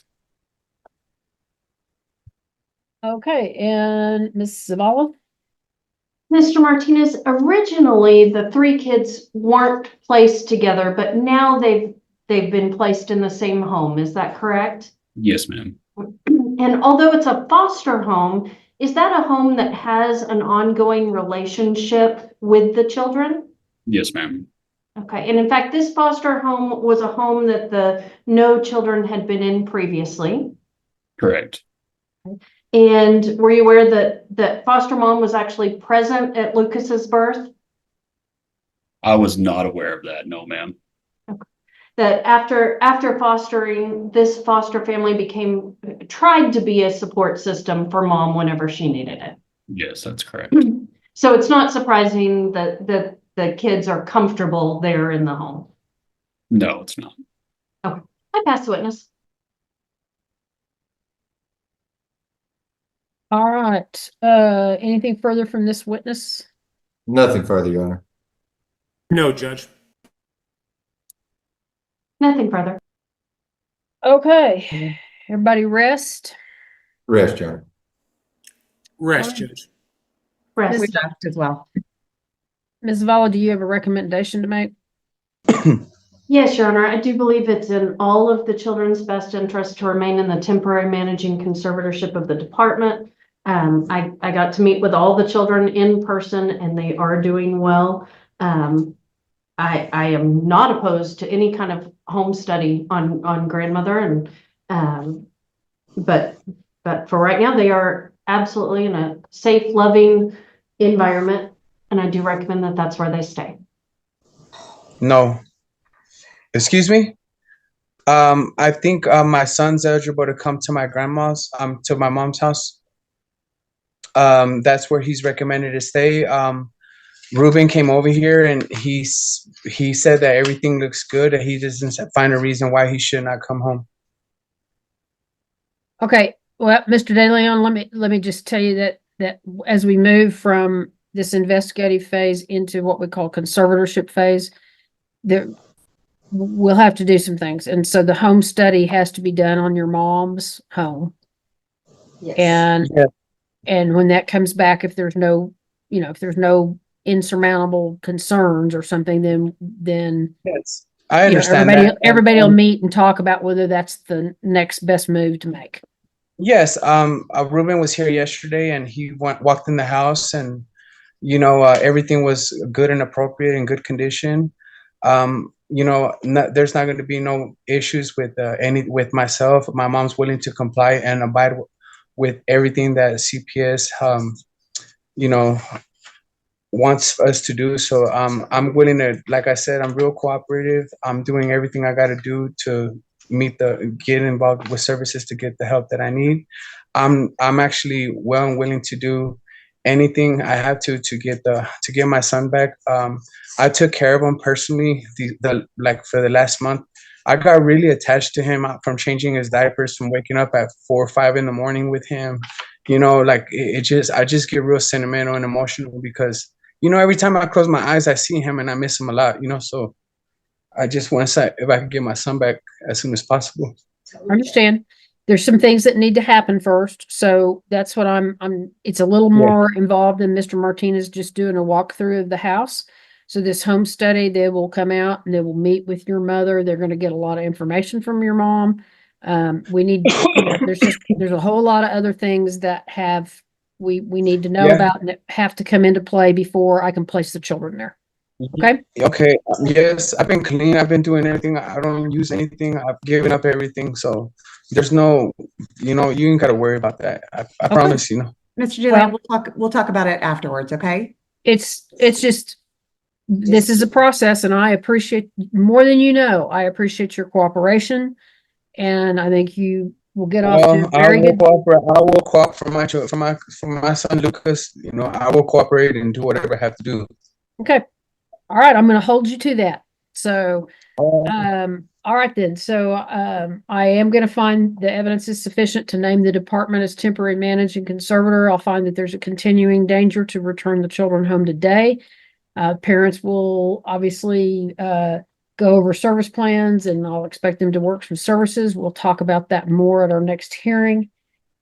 Okay, and Ms. Zavala? Mr. Martinez, originally the three kids weren't placed together, but now they've been placed in the same home. Is that correct? Yes, ma'am. And although it's a foster home, is that a home that has an ongoing relationship with the children? Yes, ma'am. Okay, and in fact, this foster home was a home that the No children had been in previously. Correct. And were you aware that foster mom was actually present at Lucas's birth? I was not aware of that. No, ma'am. That after fostering, this foster family tried to be a support system for mom whenever she needed it. Yes, that's correct. So it's not surprising that the kids are comfortable there in the home. No, it's not. Okay, I pass the witness. All right. Anything further from this witness? Nothing further, Your Honor. No, Judge. Nothing further. Okay, everybody rest. Rest, Your Honor. Rest, Judge. Rest. We left as well. Ms. Vala, do you have a recommendation to make? Yes, Your Honor, I do believe it's in all of the children's best interest to remain in the temporary managing conservatorship of the department. I got to meet with all the children in person and they are doing well. I am not opposed to any kind of home study on grandmother and, but for right now, they are absolutely in a safe, loving environment. And I do recommend that that's where they stay. No. Excuse me? I think my son's eligible to come to my grandma's, to my mom's house. That's where he's recommended to stay. Ruben came over here and he said that everything looks good and he doesn't find a reason why he should not come home. Okay, well, Mr. De Leon, let me just tell you that as we move from this investigative phase into what we call conservatorship phase, we'll have to do some things. And so the home study has to be done on your mom's home. Yes. And when that comes back, if there's no insurmountable concerns or something, then yes, I understand everybody will meet and talk about whether that's the next best move to make. Yes, Ruben was here yesterday and he walked in the house and everything was good and appropriate in good condition. There's not going to be no issues with with myself. My mom's willing to comply and abide with everything that CPS wants us to do. So I'm willing to, like I said, I'm real cooperative. I'm doing everything I got to do to get involved with services to get the help that I need. I'm actually well and willing to do anything I have to get my son back. I took care of him personally for the last month. I got really attached to him from changing his diapers, from waking up at 4 or 5 in the morning with him. I just get real sentimental and emotional because every time I close my eyes, I see him and I miss him a lot. So I just want to say if I could get my son back as soon as possible. I understand. There's some things that need to happen first. So that's what it's a little more involved than Mr. Martinez just doing a walkthrough of the house. So this home study, they will come out and they will meet with your mother. They're going to get a lot of information from your mom. There's a whole lot of other things that we need to know about and that have to come into play before I can place the children there. Okay. Okay. Yes, I've been clean. I've been doing everything. I don't use anything. I've given up everything. So there's no, you ain't got to worry about that. I promise. Mr. Julian, we'll talk about it afterwards. Okay. It's just, this is a process and I appreciate more than I appreciate your cooperation and I think you will get off to very good. I will cooperate for my son Lucas. I will cooperate and do whatever I have to do. Okay. All right, I'm going to hold you to that. So, all right then. So, I am going to find the evidence is sufficient to name the department as temporary managing conservator. I'll find that there's a continuing danger to return the children home today. Parents will obviously go over service plans and I'll expect them to work some services. We'll talk about that more at our next hearing.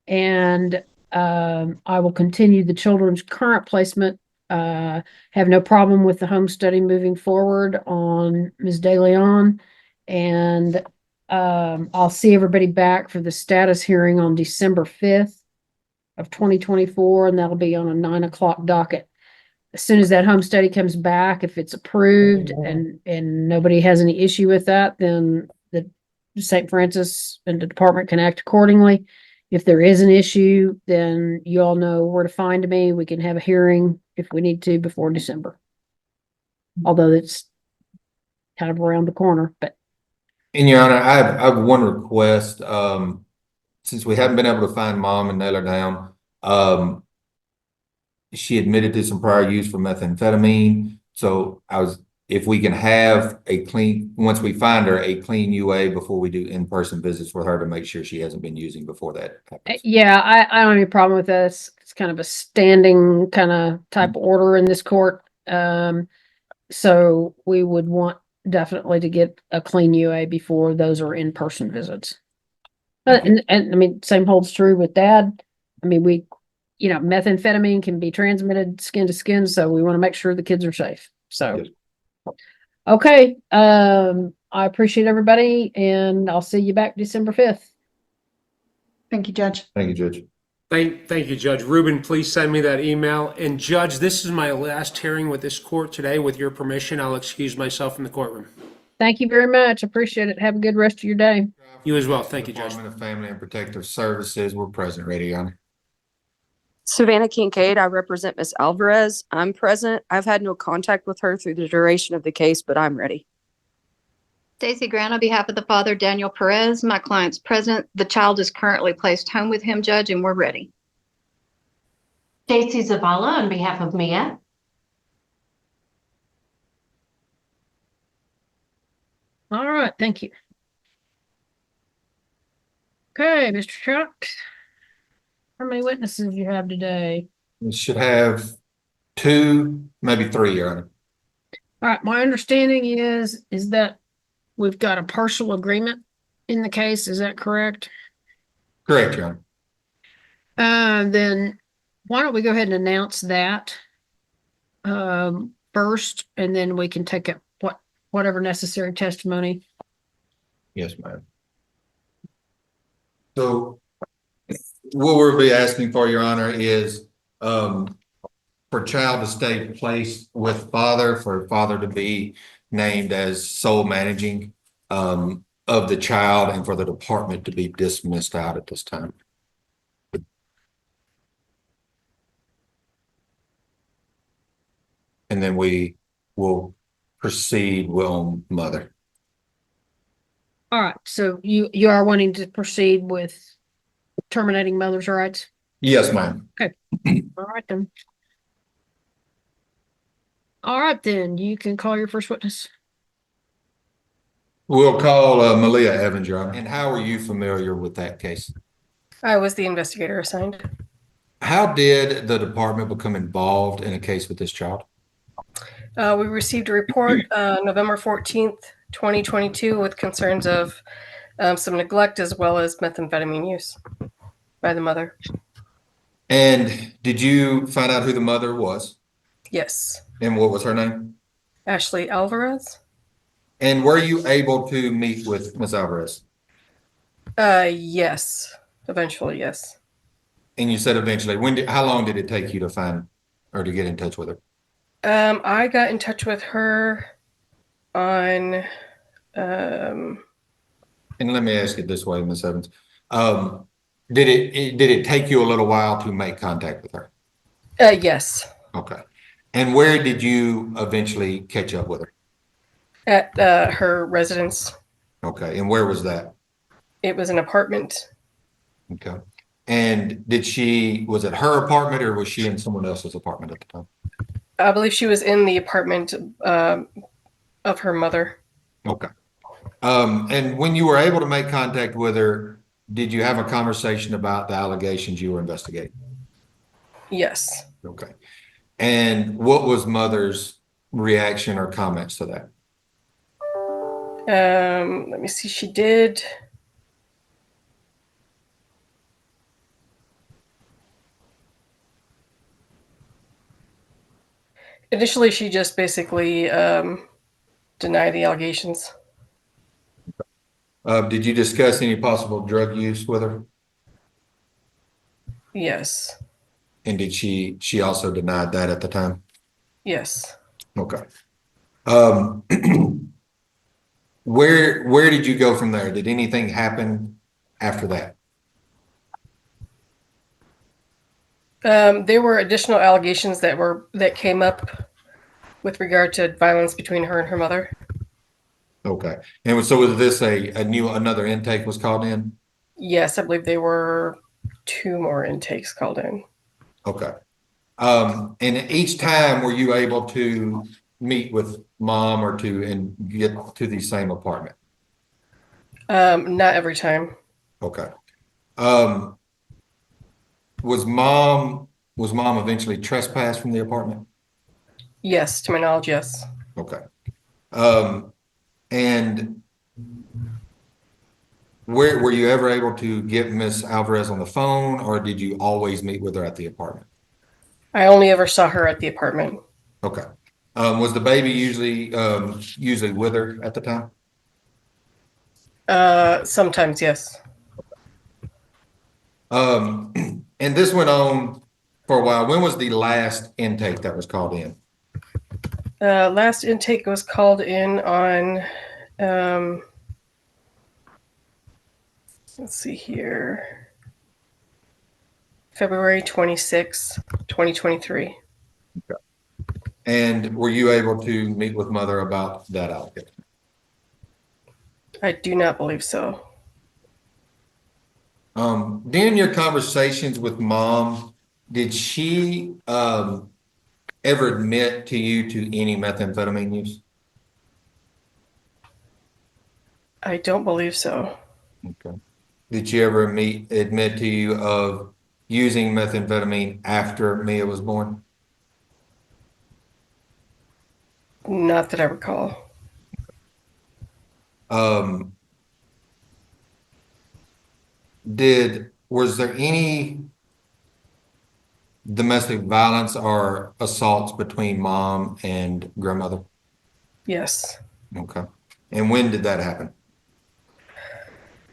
And I will continue the children's current placement. Have no problem with the home study moving forward on Ms. De Leon. And I'll see everybody back for the status hearing on December 5th of 2024, and that'll be on a 9 o'clock docket. As soon as that home study comes back, if it's approved and nobody has any issue with that, then the St. Francis and the department can act accordingly. If there is an issue, then you all know where to find me. We can have a hearing if we need to before December. Although it's kind of around the corner, but. In Your Honor, I have one request. Since we haven't been able to find mom and nail her down, she admitted to some prior use for methamphetamine. So if we can have once we find her, a clean UA before we do in-person visits with her to make sure she hasn't been using before that happens. Yeah, I don't have any problem with this. It's kind of a standing kind of type order in this court. So we would want definitely to get a clean UA before those are in-person visits. And I mean, same holds true with dad. I mean, methamphetamine can be transmitted skin to skin, so we want to make sure the kids are safe. So, okay, I appreciate everybody, and I'll see you back December 5th. Thank you, Judge. Thank you, Judge. Thank you, Judge. Ruben, please send me that email. And Judge, this is my last hearing with this court today. With your permission, I'll excuse myself from the courtroom. Thank you very much. Appreciate it. Have a good rest of your day. You as well. Thank you, Judge. Department of Family and Protective Services, we're present, ready, Your Honor. Savannah Kincaid, I represent Ms. Alvarez. I'm present. I've had no contact with her through the duration of the case, but I'm ready. Stacey Grant, on behalf of the father, Daniel Perez, my client's present. The child is currently placed home with him, Judge, and we're ready. Stacy Zavala on behalf of Mia. All right, thank you. Okay, Mr. Chuck. How many witnesses you have today? We should have 2, maybe 3, Your Honor. All right, my understanding is that we've got a partial agreement in the case. Is that correct? Correct, Your Honor. Then why don't we go ahead and announce that first, and then we can take up whatever necessary testimony. Yes, ma'am. So what we'll be asking for, Your Honor, is for child to stay placed with father, for father to be named as sole managing of the child, and for the department to be dismissed out at this time. And then we will proceed with mother. All right, so you are wanting to proceed with terminating mother's rights? Yes, ma'am. Okay. All right then. All right then, you can call your first witness. We'll call Malia Evans, Your Honor. And how are you familiar with that case? I was the investigator assigned. How did the department become involved in a case with this child? We received a report November 14th, 2022 with concerns of some neglect as well as methamphetamine use by the mother. And did you find out who the mother was? Yes. And what was her name? Ashley Alvarez. And were you able to meet with Ms. Alvarez? Yes. Eventually, yes. And you said eventually. How long did it take you to find or to get in touch with her? I got in touch with her on and let me ask it this way, Ms. Evans. Did it take you a little while to make contact with her? Yes. Okay. And where did you eventually catch up with her? At her residence. Okay. And where was that? It was an apartment. Okay. And was it her apartment or was she in someone else's apartment at the time? I believe she was in the apartment of her mother. Okay. And when you were able to make contact with her, did you have a conversation about the allegations you were investigating? Yes. Okay. And what was mother's reaction or comments to that? Let me see. She did. Initially, she just basically denied the allegations. Did you discuss any possible drug use with her? Yes. And did she also denied that at the time? Yes. Okay. Where did you go from there? Did anything happen after that? There were additional allegations that came up with regard to violence between her and her mother. Okay. And so was this another intake was called in? Yes, I believe there were 2 more intakes called in. Okay. And each time were you able to meet with mom and get to the same apartment? Not every time. Okay. Was mom eventually trespassed from the apartment? Yes, to my knowledge, yes. Okay. And were you ever able to get Miss Alvarez on the phone, or did you always meet with her at the apartment? I only ever saw her at the apartment. Okay. Was the baby usually with her at the time? Sometimes, yes. And this went on for a while. When was the last intake that was called in? Last intake was called in on, let's see here, February 26, 2023. Okay. And were you able to meet with mother about that allocation? I do not believe so. During your conversations with mom, did she ever admit to you to any methamphetamine use? I don't believe so. Okay. Did she ever admit to you of using methamphetamine after Mia was born? Not that I recall. Was there any domestic violence or assaults between mom and grandmother? Yes. Okay. And when did that happen?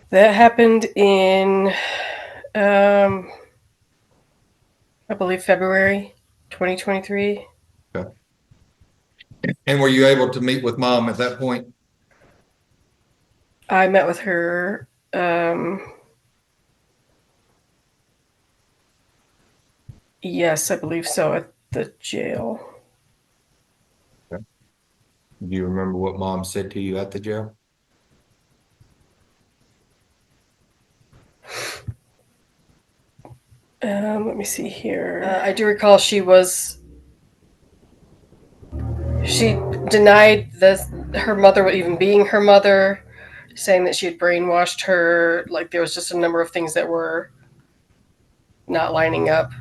That happened in, I believe February 2023. Okay. And were you able to meet with mom at that point? I met with her, yes, I believe so, at the jail. Okay. Do you remember what mom said to you at the jail? Let me see here. I do recall she denied her mother even being her mother, saying that she had brainwashed her. Like there was just a number of things that were not lining up.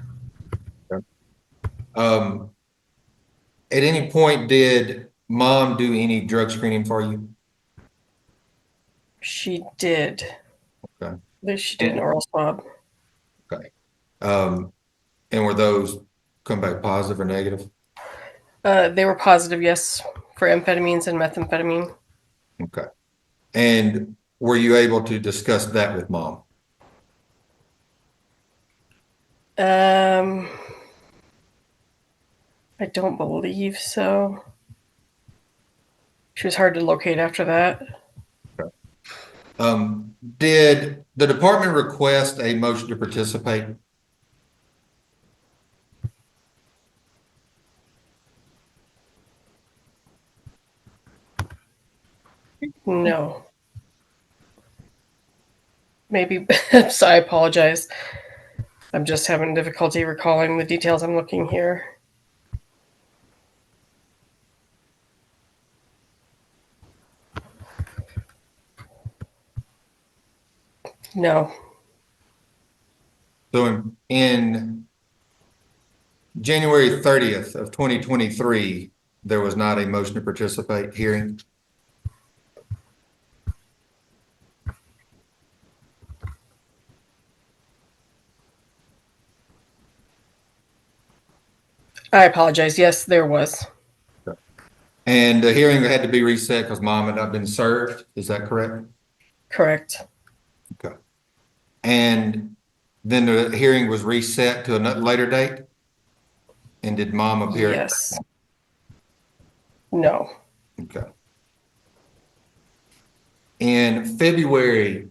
Okay. At any point, did mom do any drug screening for you? She did. Okay. At least she did an oral swab. Okay. And were those come back positive or negative? They were positive, yes, for amphetamines and methamphetamine. Okay. And were you able to discuss that with mom? I don't believe so. She was hard to locate after that. Okay. Did the department request a motion to participate? No. Maybe, so I apologize. I'm just having difficulty recalling the details I'm looking here. No. So in January 30th of 2023, there was not a motion to participate hearing? I apologize. Yes, there was. And the hearing had to be reset because mom had not been served. Is that correct? Correct. Okay. And then the hearing was reset to a later date? And did mom appear? Yes. No. Okay. In February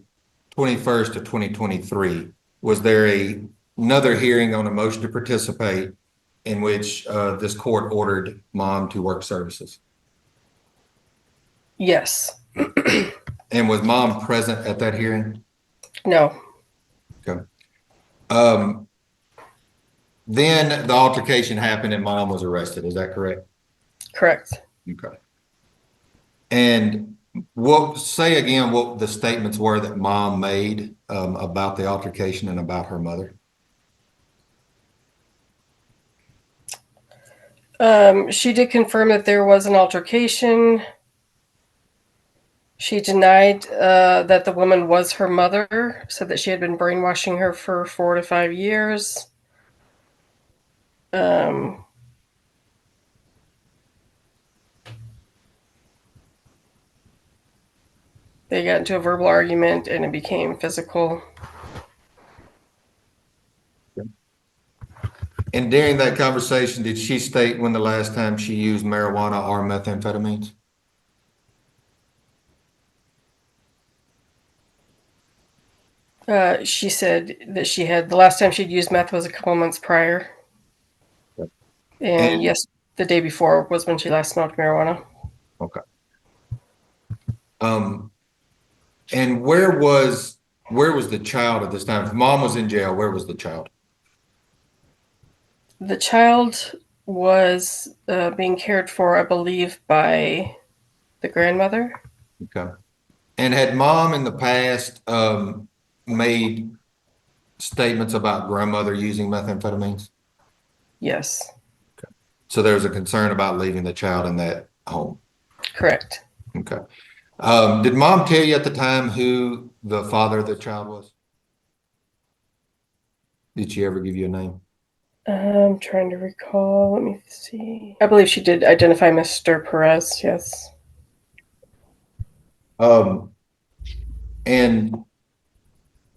21st of 2023, was there another hearing on a motion to participate in which this court ordered mom to work services? Yes. And was mom present at that hearing? No. Okay. Then the altercation happened and mom was arrested. Is that correct? Correct. Okay. And say again what the statements were that mom made about the altercation and about her mother. She did confirm that there was an altercation. She denied that the woman was her mother, said that she had been brainwashing her for 4 to 5 years. They got into a verbal argument and it became physical. And during that conversation, did she state when the last time she used marijuana or methamphetamines? She said that the last time she'd used meth was a couple months prior. And yes, the day before was when she last smoked marijuana. Okay. And where was the child at this time? If mom was in jail, where was the child? The child was being cared for, I believe, by the grandmother. Okay. And had mom in the past made statements about grandmother using methamphetamines? Yes. Okay. So there's a concern about leaving the child in that home? Correct. Okay. Did mom tell you at the time who the father of the child was? Did she ever give you a name? I'm trying to recall. Let me see. I believe she did identify Mr. Perez. Yes. And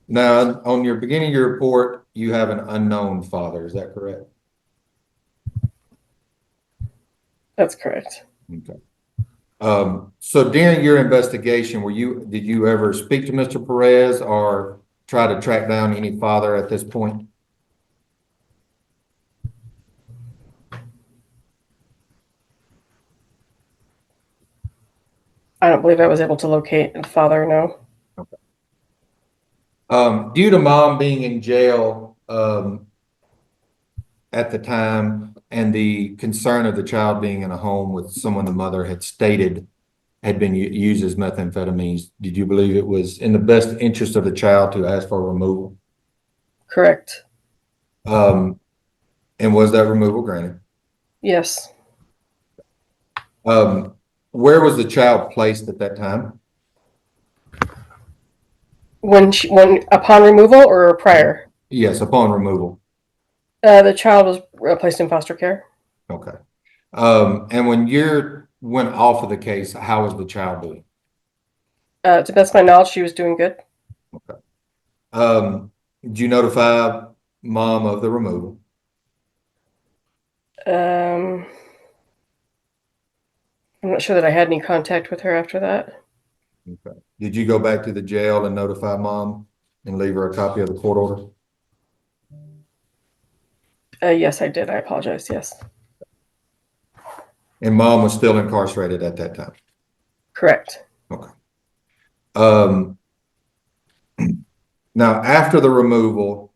now on your beginning of your report, you have an unknown father. Is that correct? That's correct. Okay. So during your investigation, did you ever speak to Mr. Perez or try to track down any father at this point? I don't believe I was able to locate the father, no. Okay. Due to mom being in jail at the time and the concern of the child being in a home with someone the mother had stated had been used as methamphetamines, did you believe it was in the best interest of the child to ask for removal? Correct. And was that removal granted? Yes. Where was the child placed at that time? When upon removal or prior? Yes, upon removal. The child was placed in foster care. Okay. And when you went off of the case, how was the child doing? To the best of my knowledge, she was doing good. Okay. Did you notify mom of the removal? I'm not sure that I had any contact with her after that. Okay. Did you go back to the jail and notify mom and leave her a copy of the court order? Yes, I did. I apologize. Yes. And mom was still incarcerated at that time? Correct. Okay. Now, after the removal,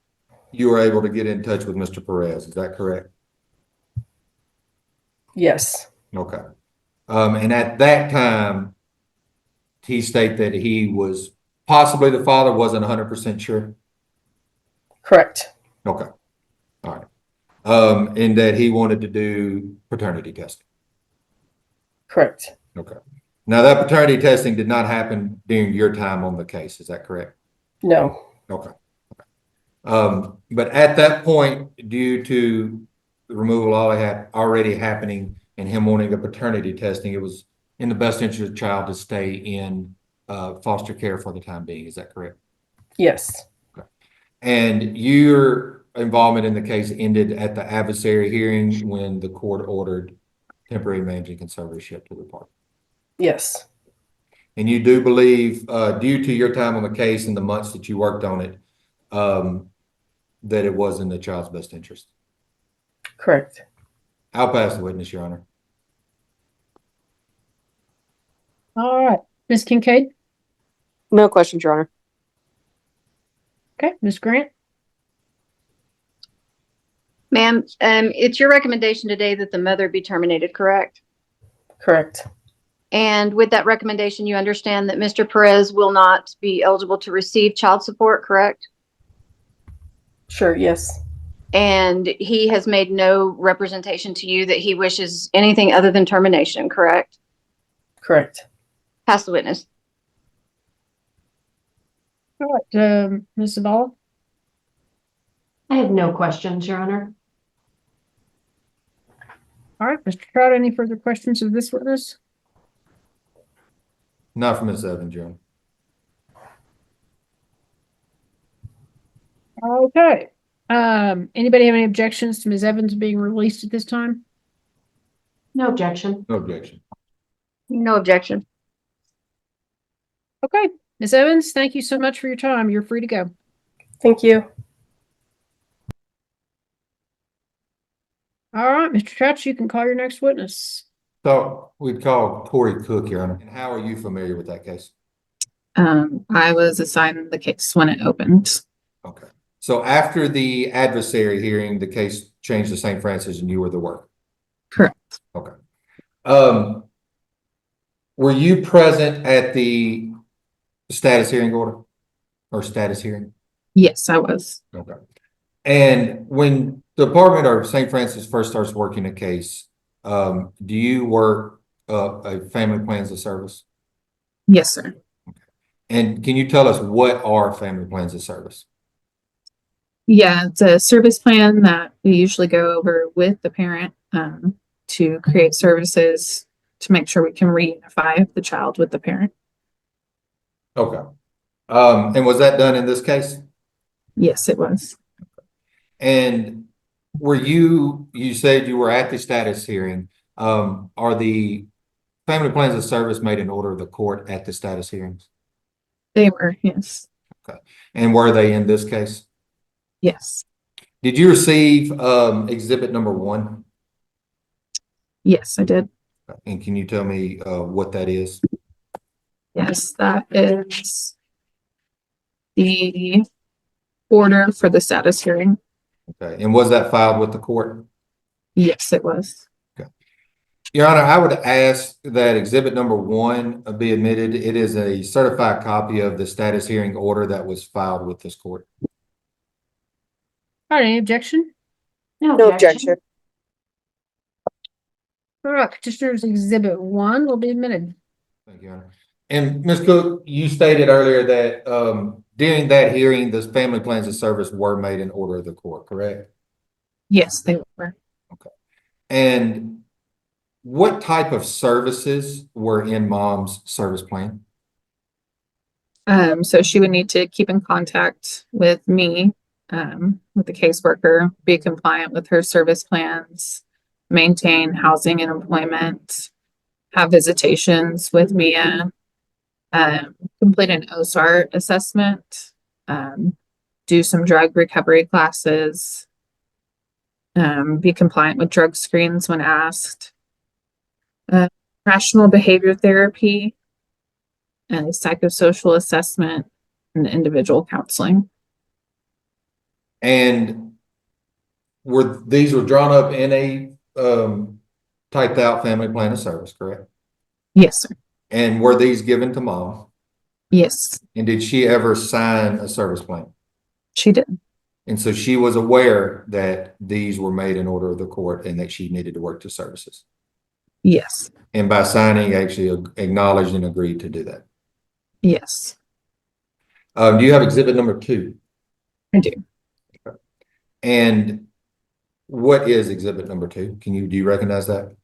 you were able to get in touch with Mr. Perez. Is that correct? Yes. Okay. And at that time, he stated that he was possibly the father, wasn't 100% sure? Correct. Okay. All right. And that he wanted to do paternity testing? Correct. Okay. Now, that paternity testing did not happen during your time on the case. Is that correct? No. Okay. But at that point, due to the removal already happening and him wanting a paternity testing, it was in the best interest of the child to stay in foster care for the time being. Is that correct? Yes. Okay. And your involvement in the case ended at the adversary hearing when the court ordered temporary managing conservatorship to the party? Yes. And you do believe, due to your time on the case and the months that you worked on it, that it was in the child's best interest? Correct. I'll pass the witness, Your Honor. All right, Ms. Kincaid? No questions, Your Honor. Okay, Ms. Grant? Ma'am, it's your recommendation today that the mother be terminated, correct? Correct. And with that recommendation, you understand that Mr. Perez will not be eligible to receive child support, correct? Sure, yes. And he has made no representation to you that he wishes anything other than termination, correct? Correct. Pass the witness. All right, Ms. Ball? I have no questions, Your Honor. All right, Mr. Trout, any further questions of this witness? Not from Ms. Evans, Your Honor. Okay. Anybody have any objections to Ms. Evans being released at this time? No objection. No objection. No objection. Okay, Ms. Evans, thank you so much for your time. You're free to go. Thank you. All right, Mr. Trout, you can call your next witness. So we'd call Tori Cook, Your Honor. And how are you familiar with that case? I was assigned the case when it opened. Okay. So after the adversary hearing, the case changed to St. Francis and you were the worker? Correct. Okay. Were you present at the status hearing order or status hearing? Yes, I was. Okay. And when the department or St. Francis first starts working a case, do you work a family plans of service? Yes, sir. And can you tell us what are family plans of service? Yeah, it's a service plan that we usually go over with the parent to create services to make sure we can reunify the child with the parent. Okay. And was that done in this case? Yes, it was. And were you said you were at the status hearing. Are the family plans of service made in order of the court at the status hearings? They were, yes. Okay. And were they in this case? Yes. Did you receive exhibit number 1? Yes, I did. And can you tell me what that is? Yes, that is the order for the status hearing. Okay. And was that filed with the court? Yes, it was. Okay. Your Honor, I would ask that exhibit number 1 be admitted. It is a certified copy of the status hearing order that was filed with this court. All right, any objection? No objection. All right, petitioner's exhibit 1 will be admitted. Thank you, Your Honor. And Ms. Cook, you stated earlier that during that hearing, the family plans of service were made in order of the court, correct? Yes, they were. Okay. And what type of services were in mom's service plan? So she would need to keep in contact with me, with the caseworker, be compliant with her service plans, maintain housing and employment, have visitations with Mia, complete an OSAR assessment, do some drug recovery classes, be compliant with drug screens when asked, rational behavior therapy, and psychosocial assessment and individual counseling. And these were drawn up in a typed out family plan of service, correct? Yes, sir. And were these given to mom? Yes. And did she ever sign a service plan? She did. And so she was aware that these were made in order of the court and that she needed to work to services. Yes. And by signing, actually acknowledged and agreed to do that. Yes. Do you have exhibit number 2? I do. Okay. And what is exhibit number 2? Do you recognize that?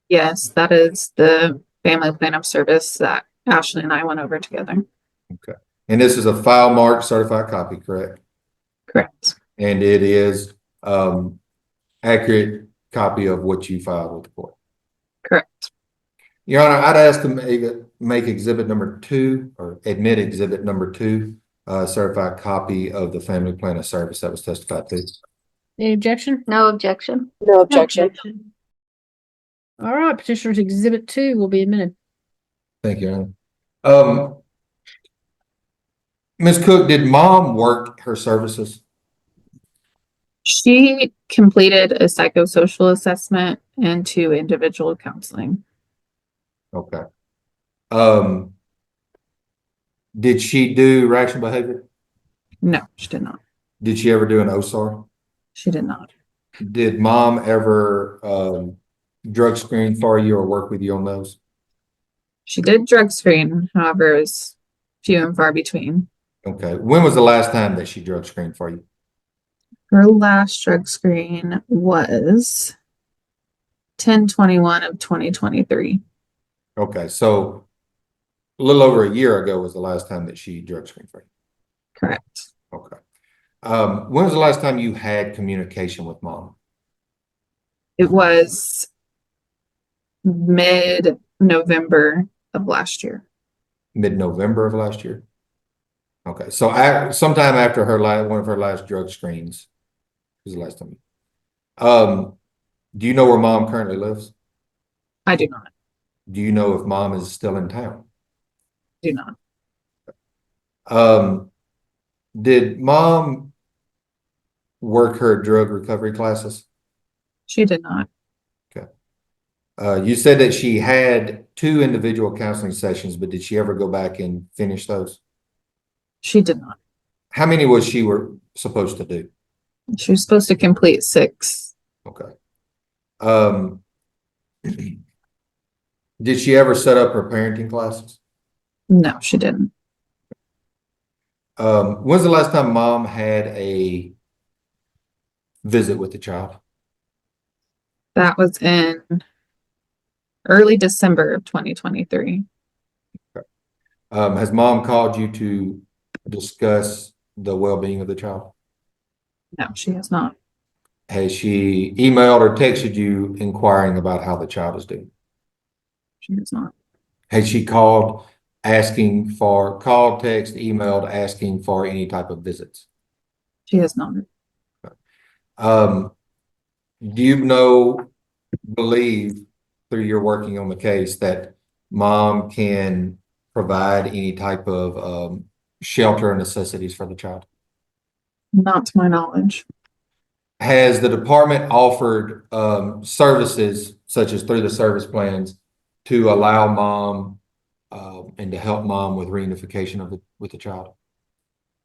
Yes, that is the family plan of service that Ashley and I went over together. Okay. And this is a file marked certified copy, correct? Correct. And it is accurate copy of what you filed with the court. Correct. Your Honor, I'd ask to make exhibit number 2 or admit exhibit number 2, certified copy of the family plan of service that was testified to. Any objection? No objection. No objection. All right, petitioner's exhibit 2 will be admitted. Thank you, Your Honor. Ms. Cook, did mom work her services? She completed a psychosocial assessment and 2 individual counseling. Okay. Did she do rational behavior? No, she did not. Did she ever do an OSAR? She did not. Did mom ever drug screen for you or work with you on those? She did drug screen, however, it was few and far between. Okay. When was the last time that she drug screened for you? Her last drug screen was 10/21 of 2023. Okay, so a little over a year ago was the last time that she drug screened for you. Correct. Okay. When was the last time you had communication with mom? It was mid-November of last year. Mid-November of last year? Okay, so sometime after one of her last drug screens was the last time. Do you know where mom currently lives? I do not. Do you know if mom is still in town? Do not. Did mom work her drug recovery classes? She did not. Okay. You said that she had 2 individual counseling sessions, but did she ever go back and finish those? She did not. How many was she supposed to do? She was supposed to complete 6. Okay. Did she ever set up her parenting classes? No, she didn't. When's the last time mom had a visit with the child? That was in early December of 2023. Okay. Has mom called you to discuss the well-being of the child? No, she has not. Has she emailed or texted you inquiring about how the child is doing? She has not. Has she called, text, emailed, asking for any type of visits? She has not. Do you believe through your working on the case that mom can provide any type of shelter and necessities for the child? Not to my knowledge. Has the department offered services such as through the service plans to allow mom and to help mom with reunification with the child?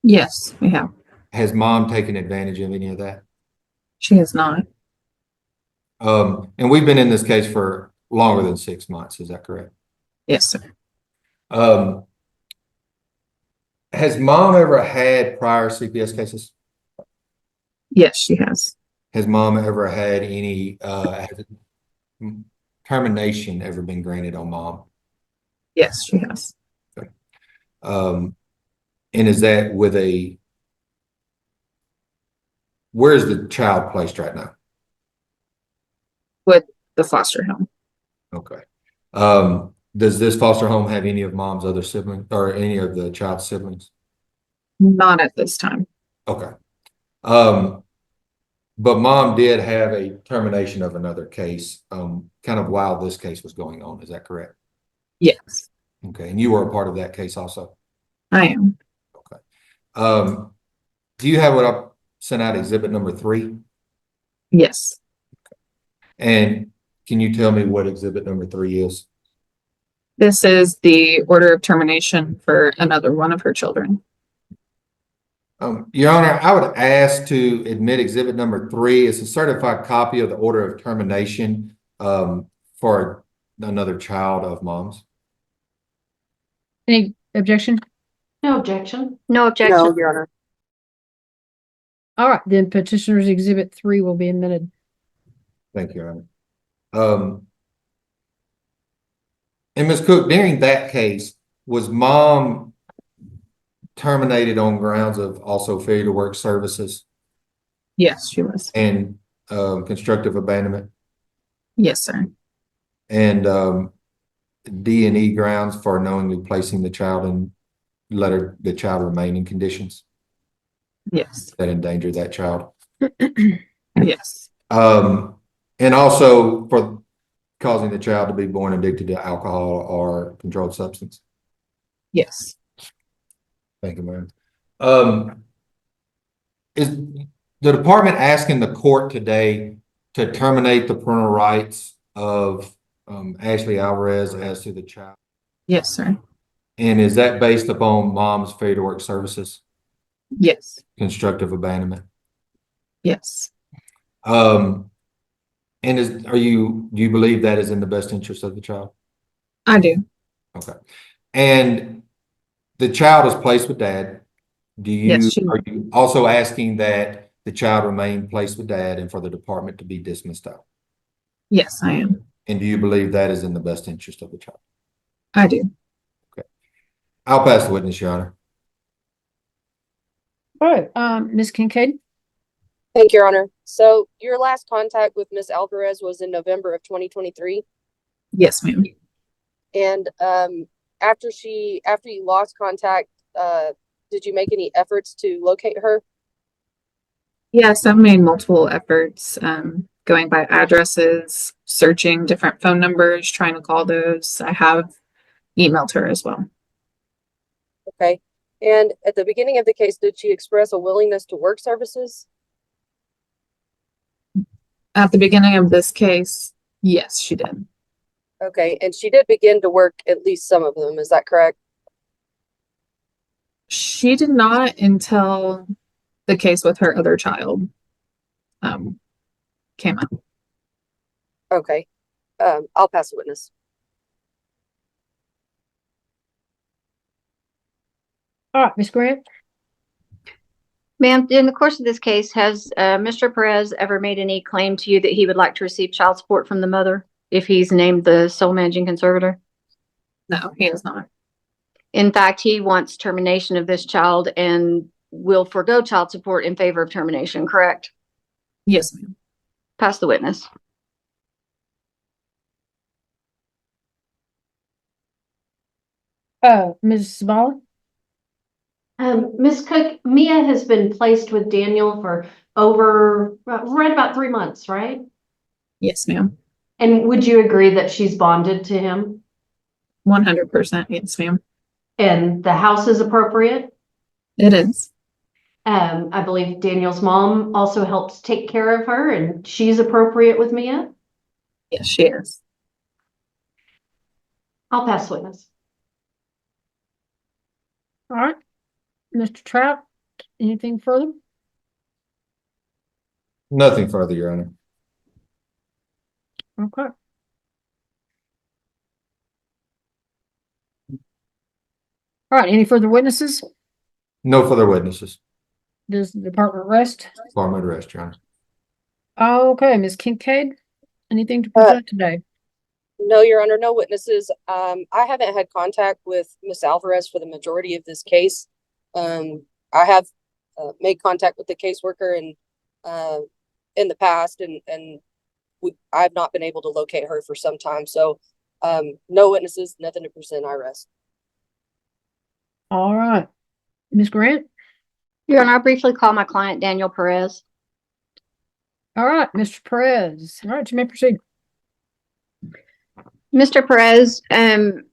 Yes, we have. Has mom taken advantage of any of that? She has not. And we've been in this case for longer than 6 months. Is that correct? Yes, sir. Has mom ever had prior CPS cases? Yes, she has. Has mom ever had any termination ever been granted on mom? Yes, she has. Okay. And is that where is the child placed right now? With the foster home. Okay. Does this foster home have any of mom's other siblings or any of the child's siblings? Not at this time. Okay. But mom did have a termination of another case, kind of while this case was going on. Is that correct? Yes. Okay. And you were a part of that case also? I am. Okay. Do you have what I sent out, exhibit number 3? Yes. And can you tell me what exhibit number 3 is? This is the order of termination for another one of her children. Your Honor, I would ask to admit exhibit number 3. It's a certified copy of the order of termination for another child of mom's. Any objection? No objection. No objection. No, Your Honor. All right, then petitioner's exhibit 3 will be admitted. Thank you, Your Honor. And Ms. Cook, during that case, was mom terminated on grounds of also failure to work services Yes, she was. and constructive abandonment Yes, sir. and D&E grounds for knowingly placing the child and let the child remain in conditions Yes. that endanger that child? Yes. And also for causing the child to be born addicted to alcohol or controlled substance? Yes. Thank you, ma'am. Is the department asking the court today to terminate the parental rights of Ashley Alvarez as to the child? Yes, sir. And is that based upon mom's failure to work services? Yes. Constructive abandonment? Yes. And do you believe that is in the best interest of the child? I do. Okay. And the child is placed with dad. Yes, Are you also asking that the child remain placed with dad and for the department to be dismissed out? yes, I am. And do you believe that is in the best interest of the child? I do. I'll pass the witness, Your Honor. All right, Ms. Kincaid? Thank you, Your Honor. So your last contact with Miss Alvarez was in November of 2023. Yes, ma'am. And after you lost contact, did you make any efforts to locate her? Yes, I've made multiple efforts, going by addresses, searching different phone numbers, trying to call those. I have emailed her as well. Okay. And at the beginning of the case, did she express a willingness to work services? At the beginning of this case, yes, she did. Okay. And she did begin to work at least some of them. Is that correct? She did not until the case with her other child came up. Okay. I'll pass the witness. All right, Ms. Grant? Ma'am, in the course of this case, has Mr. Perez ever made any claim to you that he would like to receive child support from the mother if he's named the sole managing conservator? No, he is not. In fact, he wants termination of this child and will forego child support in favor of termination, correct? Yes, ma'am. Pass the witness. Ms. Small? Ms. Cook, Mia has been placed with Daniel for over, right about 3 months, right? Yes, ma'am. And would you agree that she's bonded to him? 100%. Yes, ma'am. And the house is appropriate? It is. I believe Daniel's mom also helps take care of her, and she's appropriate with Mia? Yes, she is. I'll pass witness. All right. Mr. Trout, anything further? Nothing further, Your Honor. Okay. All right, any further witnesses? No further witnesses. Does the department rest? Department rest, Your Honor. Okay, Ms. Kincaid, anything to present today? No, Your Honor, no witnesses. I haven't had contact with Miss Alvarez for the majority of this case. I have made contact with the caseworker in the past, and I've not been able to locate her for some time. So no witnesses, nothing to present. I rest. All right. Ms. Grant? Your Honor, I'll briefly call my client, Daniel Perez. All right, Mr. Perez. All right, you may proceed. Mr. Perez,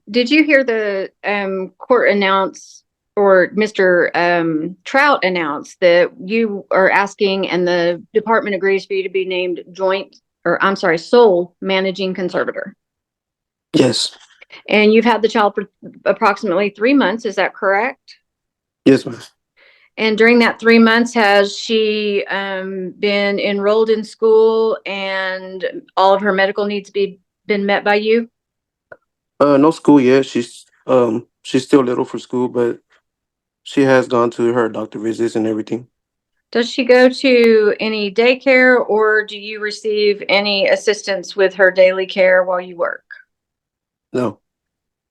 did you hear the court announce, or Mr. Trout announce, that you are asking and the department agrees for you to be named sole managing conservator? Yes. And you've had the child for approximately 3 months, is that correct? Yes, ma'am. And during that 3 months, has she been enrolled in school and all of her medical needs been met by you? No school yet. She's still little for school, but she has gone to her doctor visits and everything. Does she go to any daycare, or do you receive any assistance with her daily care while you work? No.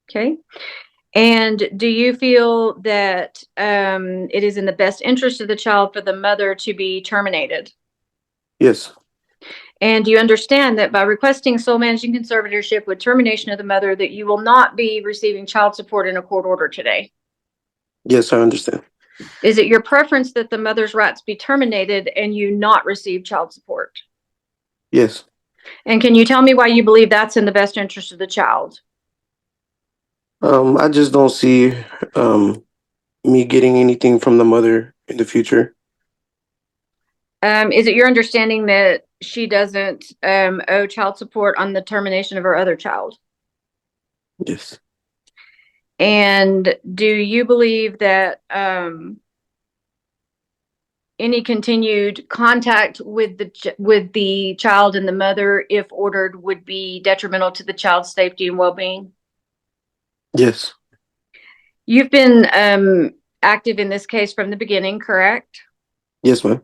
Okay. And do you feel that it is in the best interest of the child for the mother to be terminated? Yes. And do you understand that by requesting sole managing conservatorship with termination of the mother, that you will not be receiving child support in a court order today? Yes, I understand. Is it your preference that the mother's rights be terminated and you not receive child support? Yes. And can you tell me why you believe that's in the best interest of the child? I just don't see me getting anything from the mother in the future. Is it your understanding that she doesn't owe child support on the termination of her other child? Yes. And do you believe that any continued contact with the child and the mother, if ordered, would be detrimental to the child's safety and well-being? Yes. You've been active in this case from the beginning, correct? Yes, ma'am.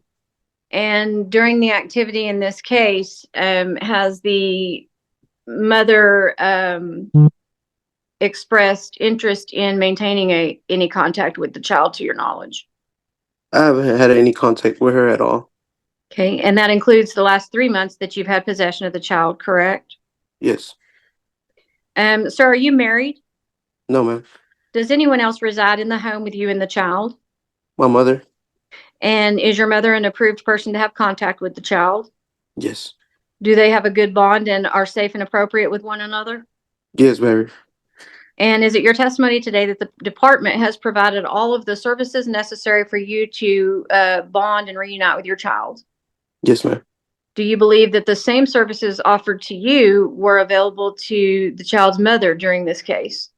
And during the activity in this case, has the mother expressed interest in maintaining any contact with the child, to your knowledge? I haven't had any contact with her at all. Okay, and that includes the last 3 months that you've had possession of the child, correct? Yes. Sir, are you married? No, ma'am. Does anyone else reside in the home with you and the child? My mother? And is your mother an approved person to have contact with the child? Yes. Do they have a good bond and are safe and appropriate with one another? Yes, very. And is it your testimony today that the department has provided all of the services necessary for you to bond and reunite with your child? Yes, ma'am. Do you believe that the same services offered to you were available to the child's mother during this case?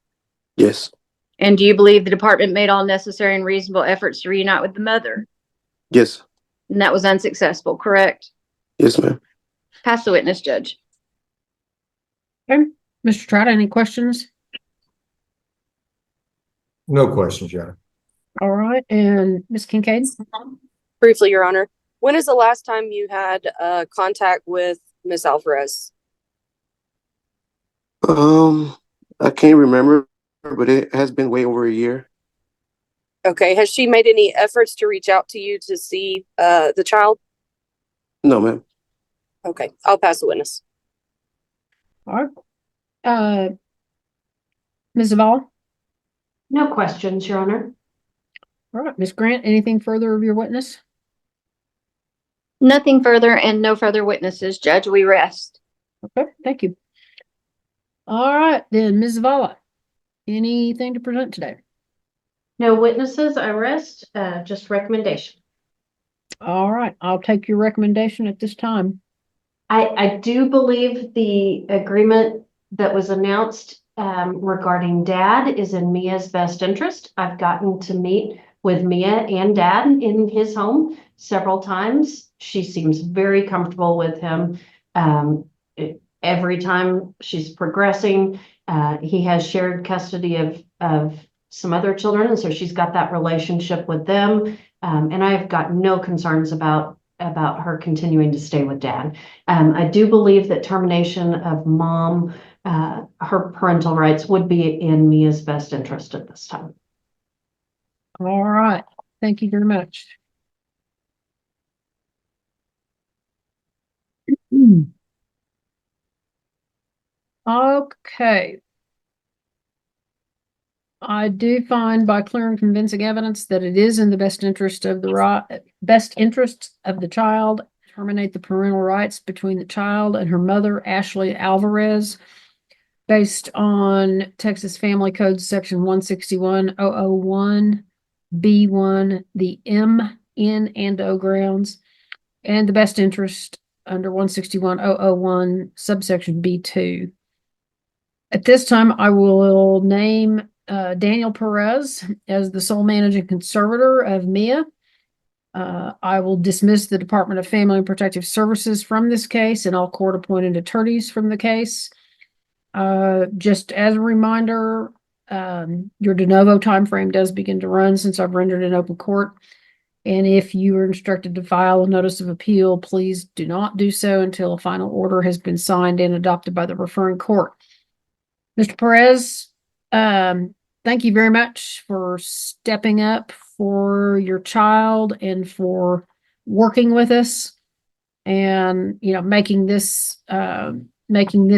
Yes. And do you believe the department made all necessary and reasonable efforts to reunite with the mother? Yes. And that was unsuccessful, correct? Yes, ma'am. Pass the witness, Judge. Okay. Mr. Trout, any questions? No questions, Your Honor. All right. And Ms. Kincaid? Briefly, Your Honor, when is the last time you had contact with Ms. Alvarez? I can't remember, but it has been way over a year. Okay, has she made any efforts to reach out to you to see the child? No, ma'am. Okay, I'll pass the witness. All right. Ms. Zavala? No questions, Your Honor. All right. Ms. Grant, anything further of your witness? Nothing further and no further witnesses, Judge. We rest. Okay, thank you. All right, then, Ms. Zavala, anything to present today? No witnesses, I rest, just recommendation. All right, I'll take your recommendation at this time. I do believe the agreement that was announced regarding Dad is in Mia's best interest. I've gotten to meet with Mia and Dad in his home several times. She seems very comfortable with him. Every time she's progressing, he has shared custody of some other children, and so she's got that relationship with them. And I've got no concerns about her continuing to stay with Dad. I do believe that termination of Mom, her parental rights, would be in Mia's best interest at this time. All right, thank you very much. Okay. I do find by clear and convincing evidence that it is in the best interest of the child, terminate the parental rights between the child and her mother, Ashley Alvarez, based on Texas Family Code Section 161.001 B1, the M, N, and O grounds, and the best interest under 161.001 subsection B2. At this time, I will name Daniel Perez as the sole managing conservator of Mia. I will dismiss the Department of Family and Protective Services from this case and all court-appointed attorneys from the case. Just as a reminder, your de novo timeframe does begin to run since I've rendered an open court. And if you are instructed to file a notice of appeal, please do not do so until a final order has been signed and adopted by the referring court. Mr. Perez, thank you very much for stepping up for your child and for working with us and, making this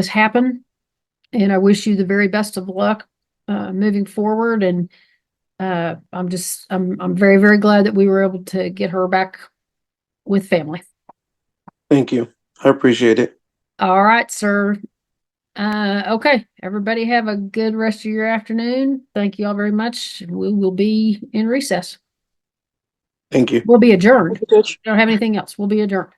happen. And I wish you the very best of luck moving forward. And I'm very, very glad that we were able to get her back with family. Thank you. I appreciate it. All right, sir. Okay, everybody have a good rest of your afternoon. Thank you all very much. We will be in recess. Thank you. We'll be adjourned. Don't have anything else. We'll be adjourned.